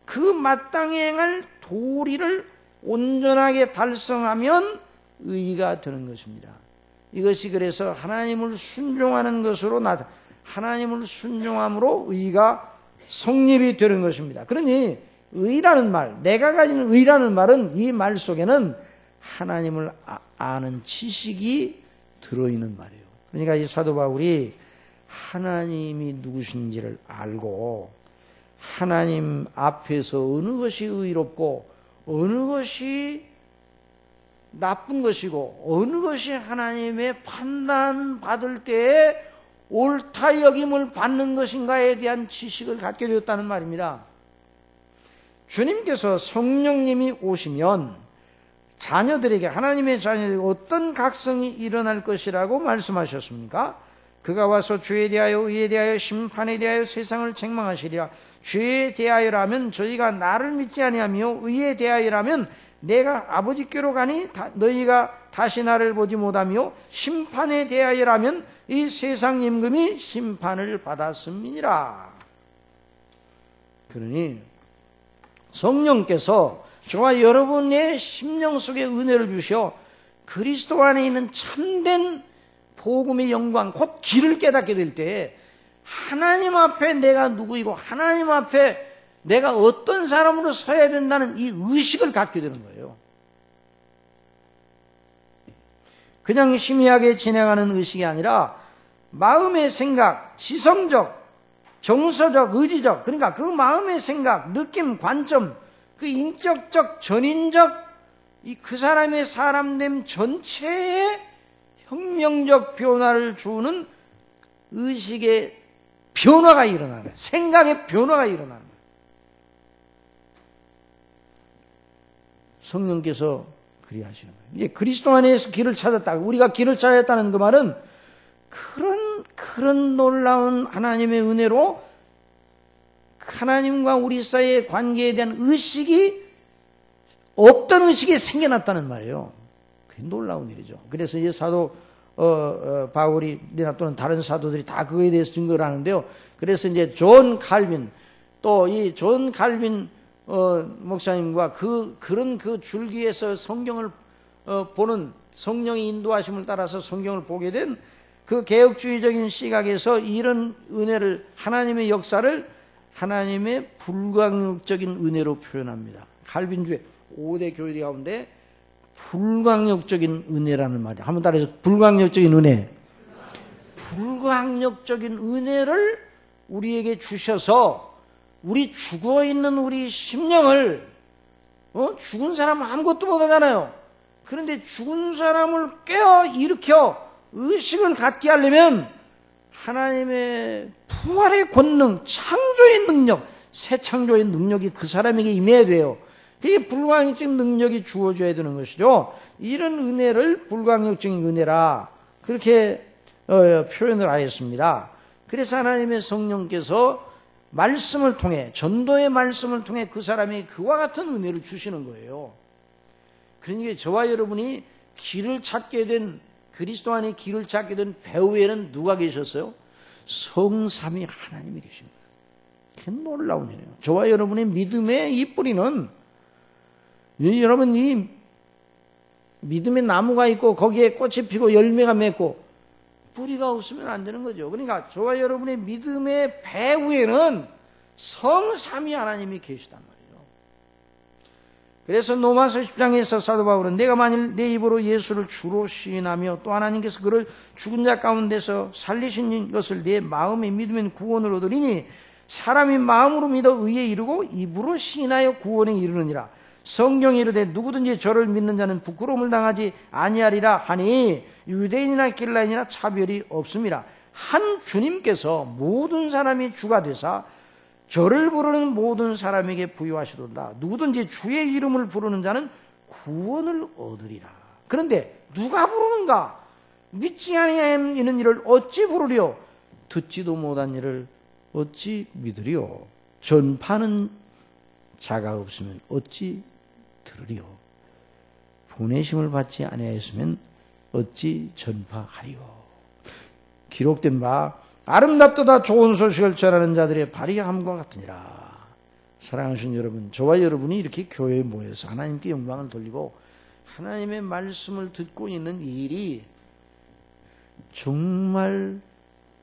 그 마땅히 행할 도리를 온전하게 달성하면 의가 되는 것입니다. 이것이 그래서 하나님을 순종하는 것으로 하나님을 순종함으로 의가 성립이 되는 것입니다. 그러니 의라는 말, 내가 가진 의라는 말은 이 말 속에는 하나님을 아는 지식이 들어있는 말이에요. 그러니까 이 사도 바울이 하나님이 누구신지를 알고 하나님 앞에서 어느 것이 의롭고 어느 것이 나쁜 것이고 어느 것이 하나님의 판단받을 때에 옳다 여김을 받는 것인가에 대한 지식을 갖게 되었다는 말입니다. 주님께서 성령님이 오시면 자녀들에게 하나님의 자녀들에게 어떤 각성이 일어날 것이라고 말씀하셨습니까? 그가 와서 죄에 대하여 의에 대하여 심판에 대하여 세상을 책망하시리라. 죄에 대하여라면 저희가 나를 믿지 아니하며 의에 대하여라면 내가 아버지께로 가니 너희가 다시 나를 보지 못하며 심판에 대하여라면 이 세상 임금이 심판을 받았음이니라. 그러니 성령께서 저와 여러분의 심령 속에 은혜를 주셔 그리스도 안에 있는 참된 복음의 영광, 곧 길을 깨닫게 될 때 하나님 앞에 내가 누구이고 하나님 앞에 내가 어떤 사람으로 서야 된다는 이 의식을 갖게 되는 거예요. 그냥 심의하게 진행하는 의식이 아니라 마음의 생각, 지성적, 정서적, 의지적, 그러니까 그 마음의 생각, 느낌, 관점, 그 인격적, 전인적, 그 사람의 사람됨 전체에 혁명적 변화를 주는 의식의 변화가 일어나는 거예요. 생각의 변화가 일어나는 거예요. 성령께서 그리하시는 거예요. 이제 그리스도 안에서 길을 찾았다. 우리가 길을 찾았다는 그 말은 그런 놀라운 하나님의 은혜로 하나님과 우리 사이의 관계에 대한 의식이 없던 의식이 생겨났다는 말이에요. 그게 놀라운 일이죠. 그래서 이제 사도 바울이나 또는 다른 사도들이 다 그거에 대해서 증거를 하는데요. 그래서 이제 존 칼빈 또 이 존 칼빈 목사님과 그런 그 줄기에서 성경을 보는 성령의 인도하심을 따라서 성경을 보게 된 그 개혁주의적인 시각에서 이런 은혜를 하나님의 역사를 하나님의 불광역적인 은혜로 표현합니다. 칼빈주의 5대 교리 가운데 불광역적인 은혜라는 말이에요. 한번 따라해서 불광역적인 은혜. 불광역적인 은혜를 우리에게 주셔서 우리 죽어있는 우리 심령을 죽은 사람 아무것도 못하잖아요. 그런데 죽은 사람을 깨어 일으켜 의식을 갖게 하려면 하나님의 부활의 권능, 창조의 능력, 새 창조의 능력이 그 사람에게 임해야 돼요. 그게 불광역적인 능력이 주어져야 되는 것이죠. 이런 은혜를 불광역적인 은혜라 그렇게 표현을 하였습니다. 그래서 하나님의 성령께서 말씀을 통해 전도의 말씀을 통해 그 사람이 그와 같은 은혜를 주시는 거예요. 그러니까 저와 여러분이 길을 찾게 된 그리스도 안에 길을 찾게 된 배후에는 누가 계셨어요? 성삼위 하나님이 계신 거예요. 그게 놀라운 일이에요. 저와 여러분의 믿음의 이 뿌리는 여러분 이 믿음의 나무가 있고 거기에 꽃이 피고 열매가 맺고 뿌리가 없으면 안 되는 거죠. 그러니까 저와 여러분의 믿음의 배후에는 성삼위 하나님이 계시단 말이에요. 그래서 로마서 10장에서 사도 바울은 내가 만일 내 입으로 예수를 주로 시인하며 또 하나님께서 그를 죽은 자 가운데서 살리신 것을 내 마음에 믿으면 구원을 얻으리니 사람이 마음으로 믿어 의에 이르고 입으로 시인하여 구원에 이르느니라. 성경이 이르되 누구든지 저를 믿는 자는 부끄러움을 당하지 아니하리라 하니 유대인이나 길라인이나 차별이 없습니다. 한 주님께서 모든 사람이 주가 되사 저를 부르는 모든 사람에게 부여하시도다. 누구든지 주의 이름을 부르는 자는 구원을 얻으리라. 그런데 누가 부르는가? 믿지 아니하는 이를 어찌 부르리요? 듣지도 못한 이를 어찌 믿으리요? 전파는 자가 없으면 어찌 들으리요? 보내심을 받지 아니하였으면 어찌 전파하리요? 기록된 바 아름답도다 좋은 소식을 전하는 자들의 발의함과 같으니라. 사랑하시는 여러분, 저와 여러분이 이렇게 교회에 모여서 하나님께 영광을 돌리고 하나님의 말씀을 듣고 있는 이 일이 정말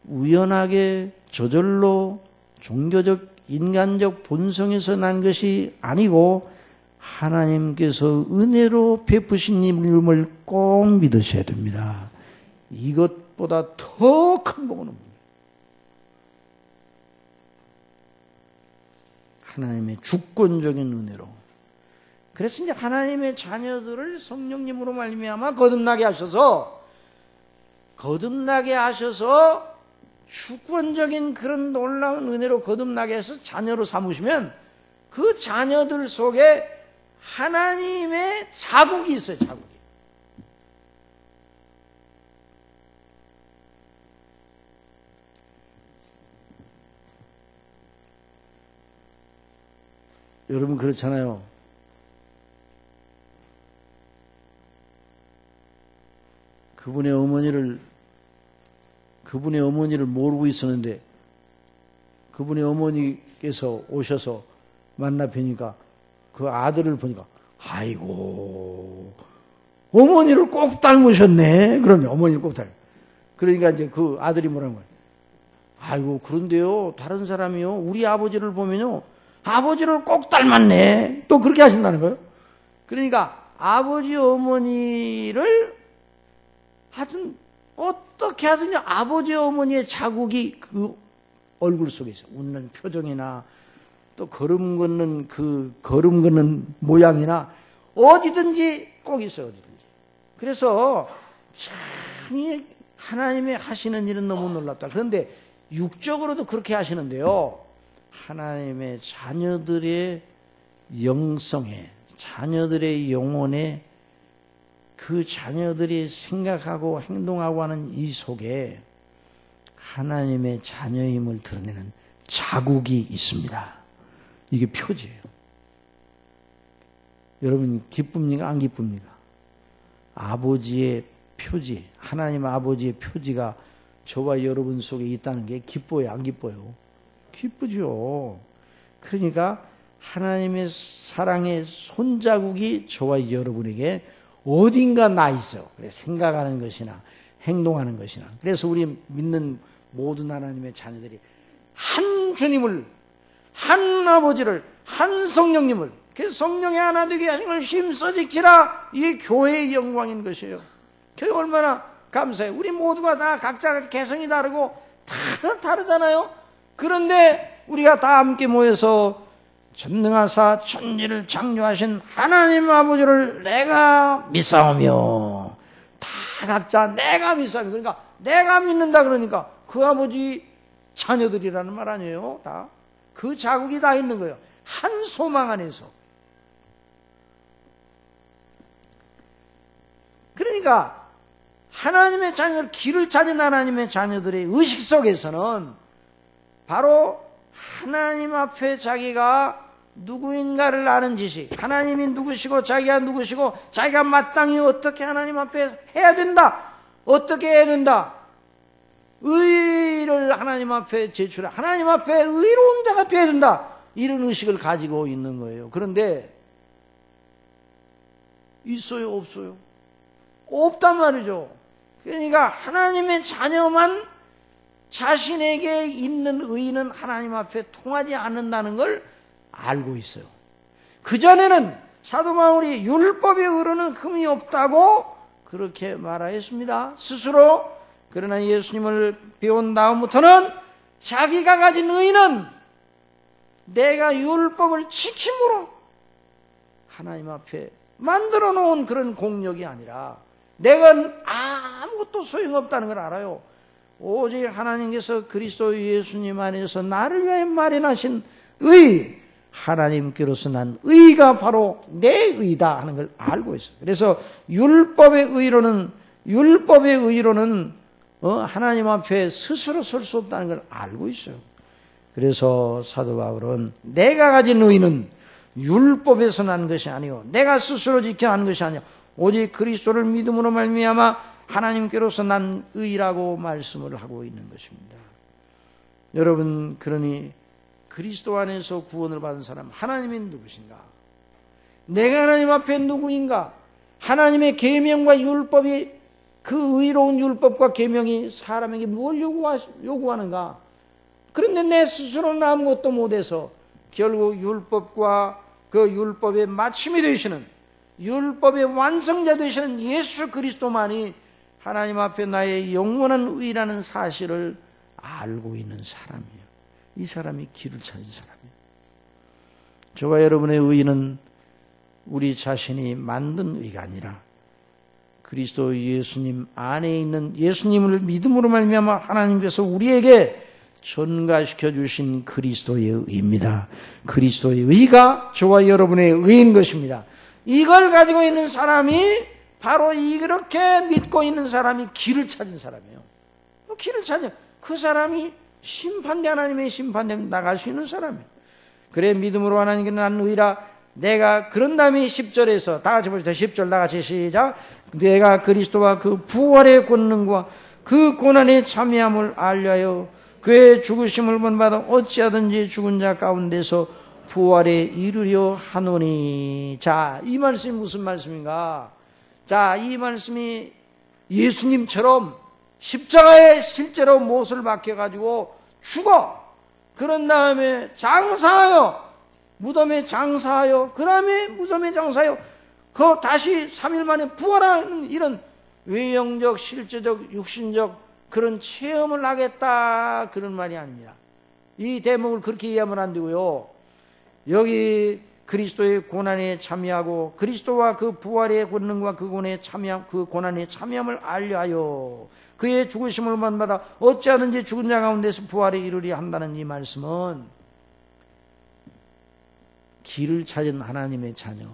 우연하게 저절로 종교적 인간적 본성에서 난 것이 아니고 하나님께서 은혜로 베푸신 일임을 꼭 믿으셔야 됩니다. 이것보다 더 큰 복은 없습니다. 하나님의 주권적인 은혜로. 그래서 이제 하나님의 자녀들을 성령님으로 말미암아 거듭나게 하셔서 주권적인 그런 놀라운 은혜로 거듭나게 해서 자녀로 삼으시면 그 자녀들 속에 하나님의 자국이 있어요. 자국이. 여러분 그렇잖아요. 그분의 어머니를 모르고 있었는데 그분의 어머니께서 오셔서 만나 뵈니까 그 아들을 보니까 아이고 어머니를 꼭 닮으셨네. 그러면 어머니를 꼭 닮. 그러니까 이제 그 아들이 뭐라는 거예요? 아이고 그런데요 다른 사람이요 우리 아버지를 보면요 아버지를 꼭 닮았네. 또 그렇게 하신다는 거예요. 그러니까 아버지 어머니를 하여튼 어떻게 하든지 아버지 어머니의 자국이 그 얼굴 속에 있어. 웃는 표정이나 또 걸음 걷는 모양이나 어디든지 꼭 있어요. 어디든지. 그래서 참 하나님의 하시는 일은 너무 놀랍다. 그런데 육적으로도 그렇게 하시는데요. 하나님의 자녀들의 영성에 자녀들의 영혼에 그 자녀들이 생각하고 행동하고 하는 이 속에 하나님의 자녀임을 드러내는 자국이 있습니다. 이게 표지예요. 여러분 기쁩니까? 안 기쁩니까? 아버지의 표지, 하나님 아버지의 표지가 저와 여러분 속에 있다는 게 기뻐요? 안 기뻐요? 기쁘죠. 그러니까 하나님의 사랑의 손자국이 저와 여러분에게 어딘가 나 있어. 그래, 생각하는 것이나 행동하는 것이나. 그래서 우리 믿는 모든 하나님의 자녀들이 한 주님을, 한 아버지를, 한 성령님을, 그 성령의 하나 되게 하신 걸 힘써 지키라. 이게 교회의 영광인 것이에요. 교회 얼마나 감사해요. 우리 모두가 다 각자 개성이 다르고 다 다르잖아요. 그런데 우리가 다 함께 모여서 전능하사 천지를 창조하신 하나님 아버지를 내가 믿사오며 다 각자 내가 믿사오며 그러니까 내가 믿는다 그러니까 그 아버지 자녀들이라는 말 아니에요. 다 그 자국이 다 있는 거예요. 한 소망 안에서. 그러니까 하나님의 자녀들, 길을 찾은 하나님의 자녀들의 의식 속에서는 바로 하나님 앞에 자기가 누구인가를 아는 지식, 하나님이 누구시고 자기가 누구시고 자기가 마땅히 어떻게 하나님 앞에 해야 된다, 어떻게 해야 된다, 의를 하나님 앞에 제출해 하나님 앞에 의로운 자가 되어야 된다, 이런 의식을 가지고 있는 거예요. 그런데 있어요? 없어요? 없단 말이죠. 그러니까 하나님의 자녀만 자신에게 있는 의는 하나님 앞에 통하지 않는다는 걸 알고 있어요. 그전에는 사도 바울이 율법의 의로는 흠이 없다고 그렇게 말하였습니다. 스스로. 그러나 예수님을 배운 다음부터는 자기가 가진 의는 내가 율법을 지킴으로 하나님 앞에 만들어 놓은 그런 공력이 아니라 내가 아무것도 소용없다는 걸 알아요. 오직 하나님께서 그리스도 예수님 안에서 나를 위하여 마련하신 의, 하나님께로서 난 의가 바로 내 의다 하는 걸 알고 있어요. 그래서 율법의 의로는 하나님 앞에 스스로 설 수 없다는 걸 알고 있어요. 그래서 사도 바울은 내가 가진 의는 율법에서 난 것이 아니요 내가 스스로 지켜 한 것이 아니요 오직 그리스도를 믿음으로 말미암아 하나님께로서 난 의라고 말씀을 하고 있는 것입니다. 여러분, 그러니 그리스도 안에서 구원을 받은 사람 하나님이 누구신가? 내가 하나님 앞에 누구인가? 하나님의 계명과 율법이, 그 의로운 율법과 계명이 사람에게 뭘 요구하는가? 그런데 내 스스로는 아무것도 못해서 결국 율법과 그 율법의 마침이 되시는, 율법의 완성자 되시는 예수 그리스도만이 하나님 앞에 나의 영원한 의라는 사실을 알고 있는 사람이에요. 이 사람이 길을 찾은 사람이에요. 저와 여러분의 의는 우리 자신이 만든 의가 아니라 그리스도 예수님 안에 있는, 예수님을 믿음으로 말미암아 하나님께서 우리에게 전가시켜 주신 그리스도의 의입니다. 그리스도의 의가 저와 여러분의 의인 것입니다. 이걸 가지고 있는 사람이 바로 이렇게 믿고 있는 사람이 길을 찾은 사람이에요. 길을 찾아. 그 사람이 심판대 하나님의 심판대 나갈 수 있는 사람이에요. 그래 믿음으로 하나님께 난 의라 내가 그런 다음에 10절에서 다 같이 보시죠. 10절 다 같이 시작. 내가 그리스도와 그 부활의 권능과 그 고난의 참여함을 알려하여 그의 죽으심을 본받아 어찌하든지 죽은 자 가운데서 부활에 이르려 하노니. 자, 이 말씀이 무슨 말씀인가? 자, 이 말씀이 예수님처럼 십자가에 실제로 못을 박혀가지고 죽어. 그런 다음에 장사하여, 무덤에 장사하여, 그 다음에 무덤에 장사하여, 그 다시 3일 만에 부활하는 이런 외형적, 실제적, 육신적 그런 체험을 하겠다. 그런 말이 아닙니다. 이 대목을 그렇게 이해하면 안 되고요. 여기 그리스도의 고난에 참여하고 그리스도와 그 부활의 권능과 그 고난에 참여함을 알려하여 그의 죽으심을 본받아 어찌하든지 죽은 자 가운데서 부활에 이르려 한다는 이 말씀은 길을 찾은 하나님의 자녀,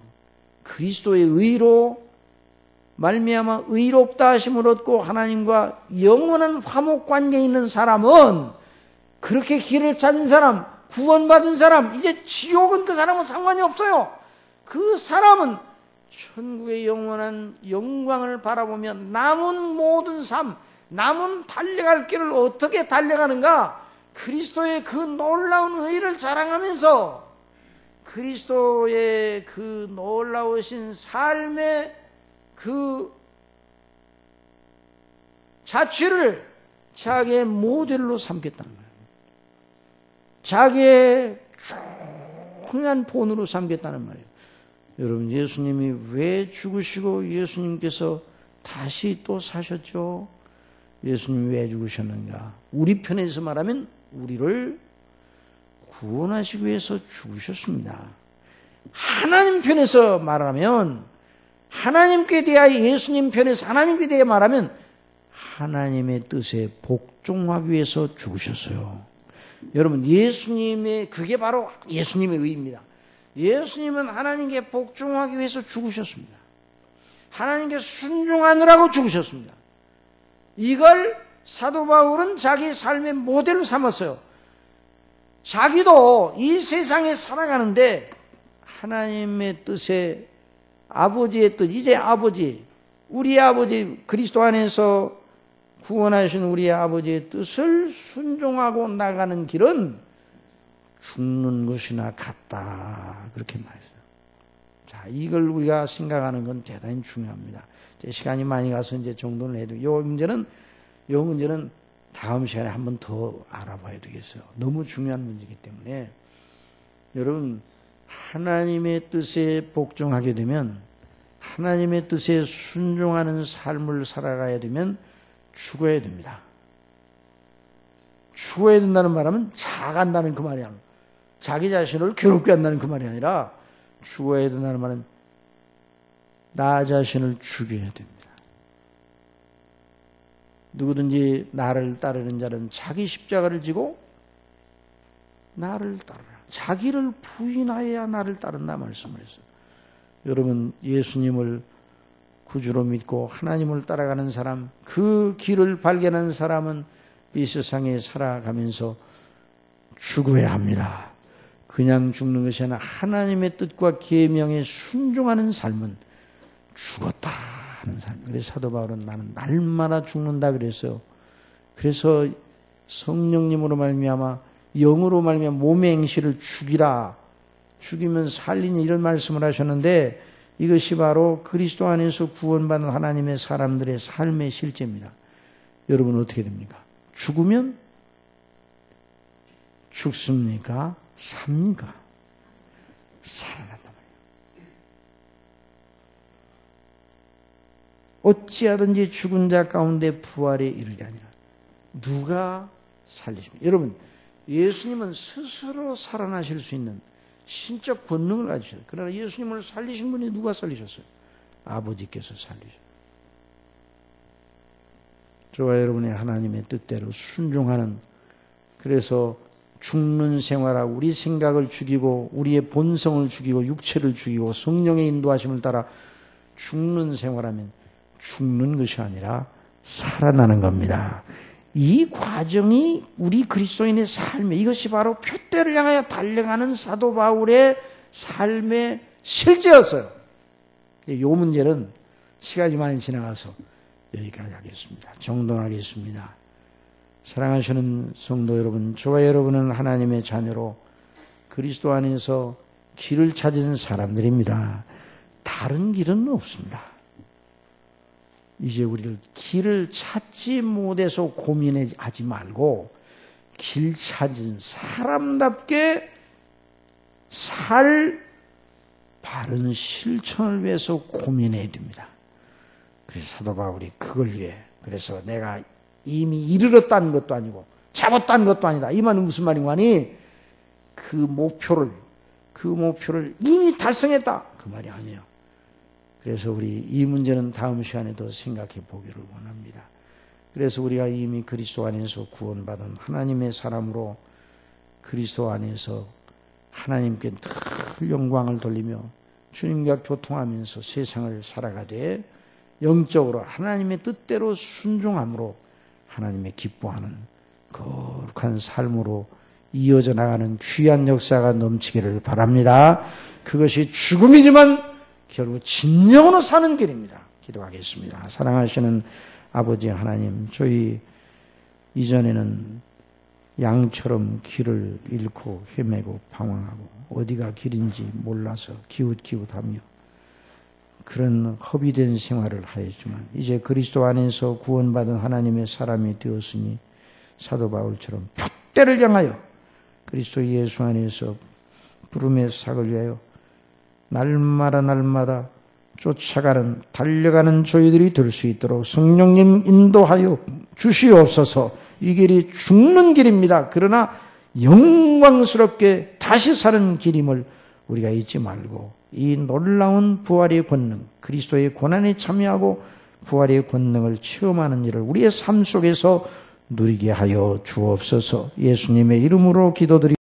그리스도의 의로 말미암아 의롭다 하심을 얻고 하나님과 영원한 화목 관계에 있는 사람은, 그렇게 길을 찾은 사람, 구원받은 사람, 이제 지옥은 그 사람은 상관이 없어요. 그 사람은 천국의 영원한 영광을 바라보며 남은 모든 삶, 남은 달려갈 길을 어떻게 달려가는가? 그리스도의 그 놀라운 의를 자랑하면서 그리스도의 그 놀라우신 삶의 그 자취를 자기의 모델로 삼겠다는 거예요. 자기의 중요한 본으로 삼겠다는 말이에요. 여러분, 예수님이 왜 죽으시고 예수님께서 다시 또 사셨죠? 예수님이 왜 죽으셨는가? 우리 편에서 말하면 우리를 구원하시기 위해서 죽으셨습니다. 하나님 편에서 말하면, 하나님께 대하여, 예수님 편에서 하나님께 대하여 말하면 하나님의 뜻에 복종하기 위해서 죽으셨어요. 여러분, 예수님의, 그게 바로 예수님의 의입니다. 예수님은 하나님께 복종하기 위해서 죽으셨습니다. 하나님께 순종하느라고 죽으셨습니다. 이걸 사도 바울은 자기 삶의 모델로 삼았어요. 자기도 이 세상에 살아가는데 하나님의 뜻에, 아버지의 뜻, 이제 아버지, 우리의 아버지, 그리스도 안에서 구원하신 우리의 아버지의 뜻을 순종하고 나가는 길은 죽는 것이나 같다. 그렇게 말했어요. 자, 이걸 우리가 생각하는 건 대단히 중요합니다. 시간이 많이 가서 이제 정돈을 해도, 요 문제는 다음 시간에 한 번 더 알아봐야 되겠어요. 너무 중요한 문제이기 때문에. 여러분, 하나님의 뜻에 복종하게 되면, 하나님의 뜻에 순종하는 삶을 살아가야 되면 죽어야 됩니다. 죽어야 된다는 말하면 자간다는 그 말이 아니라, 자기 자신을 괴롭게 한다는 그 말이 아니라, 죽어야 된다는 말은 나 자신을 죽여야 됩니다. 누구든지 나를 따르는 자는 자기 십자가를 지고 나를 따르라. 자기를 부인하여야 나를 따른다 말씀을 했어요. 여러분, 예수님을 구주로 믿고 하나님을 따라가는 사람, 그 길을 발견한 사람은 이 세상에 살아가면서 죽어야 합니다. 그냥 죽는 것이 아니라 하나님의 뜻과 계명에 순종하는 삶은 죽었다 하는 삶. 그래서 사도 바울은 나는 날마다 죽는다 그랬어요. 그래서 성령님으로 말미암아, 영으로 말미암아 몸의 행실을 죽이라, 죽이면 살리니, 이런 말씀을 하셨는데, 이것이 바로 그리스도 안에서 구원받는 하나님의 사람들의 삶의 실제입니다. 여러분, 어떻게 됩니까? 죽으면 죽습니까? 삽니까? 살아난단 말이에요. 어찌하든지 죽은 자 가운데 부활에 이르리하니라. 누가 살리십니까? 여러분, 예수님은 스스로 살아나실 수 있는 신적 권능을 가지셨어요. 그러나 예수님을 살리신 분이 누가 살리셨어요? 아버지께서 살리셨어요. 저와 여러분의 하나님의 뜻대로 순종하는, 그래서 죽는 생활하고 우리 생각을 죽이고 우리의 본성을 죽이고 육체를 죽이고 성령의 인도하심을 따라 죽는 생활하면 죽는 것이 아니라 살아나는 겁니다. 이 과정이 우리 그리스도인의 삶에, 이것이 바로 표대를 향하여 달려가는 사도 바울의 삶의 실제였어요. 이 문제는 시간이 많이 지나가서 여기까지 하겠습니다. 정돈하겠습니다. 사랑하시는 성도 여러분, 저와 여러분은 하나님의 자녀로 그리스도 안에서 길을 찾은 사람들입니다. 다른 길은 없습니다. 이제 우리들 길을 찾지 못해서 고민하지 말고 길 찾은 사람답게 살 바른 실천을 위해서 고민해야 됩니다. 그래서 사도 바울이 그걸 위해, 그래서 내가 이미 이르렀다는 것도 아니고 잡았다는 것도 아니다. 이 말은 무슨 말인가 하니 그 목표를 이미 달성했다. 그 말이 아니에요. 그래서 우리 이 문제는 다음 시간에도 생각해 보기를 원합니다. 그래서 우리가 이미 그리스도 안에서 구원받은 하나님의 사람으로 그리스도 안에서 하나님께 늘 영광을 돌리며 주님과 교통하면서 세상을 살아가되 영적으로 하나님의 뜻대로 순종함으로 하나님의 기뻐하는 거룩한 삶으로 이어져 나가는 귀한 역사가 넘치기를 바랍니다. 그것이 죽음이지만 결국 진정으로 사는 길입니다. 기도하겠습니다. 사랑하시는 아버지 하나님, 저희 이전에는 양처럼 길을 잃고 헤매고 방황하고 어디가 길인지 몰라서 기웃기웃하며 그런 허비된 생활을 하였지만 이제 그리스도 안에서 구원받은 하나님의 사람이 되었으니 사도 바울처럼 푯대를 향하여 그리스도 예수 안에서 부름의 삭을 위하여 날마다 쫓아가는 달려가는 저희들이 될 수 있도록 성령님 인도하여 주시옵소서. 이 길이 죽는 길입니다. 그러나 영광스럽게 다시 사는 길임을 우리가 잊지 말고 이 놀라운 부활의 권능, 그리스도의 고난에 참여하고 부활의 권능을 체험하는 일을 우리의 삶 속에서 누리게 하여 주옵소서. 예수님의 이름으로 기도드립니다.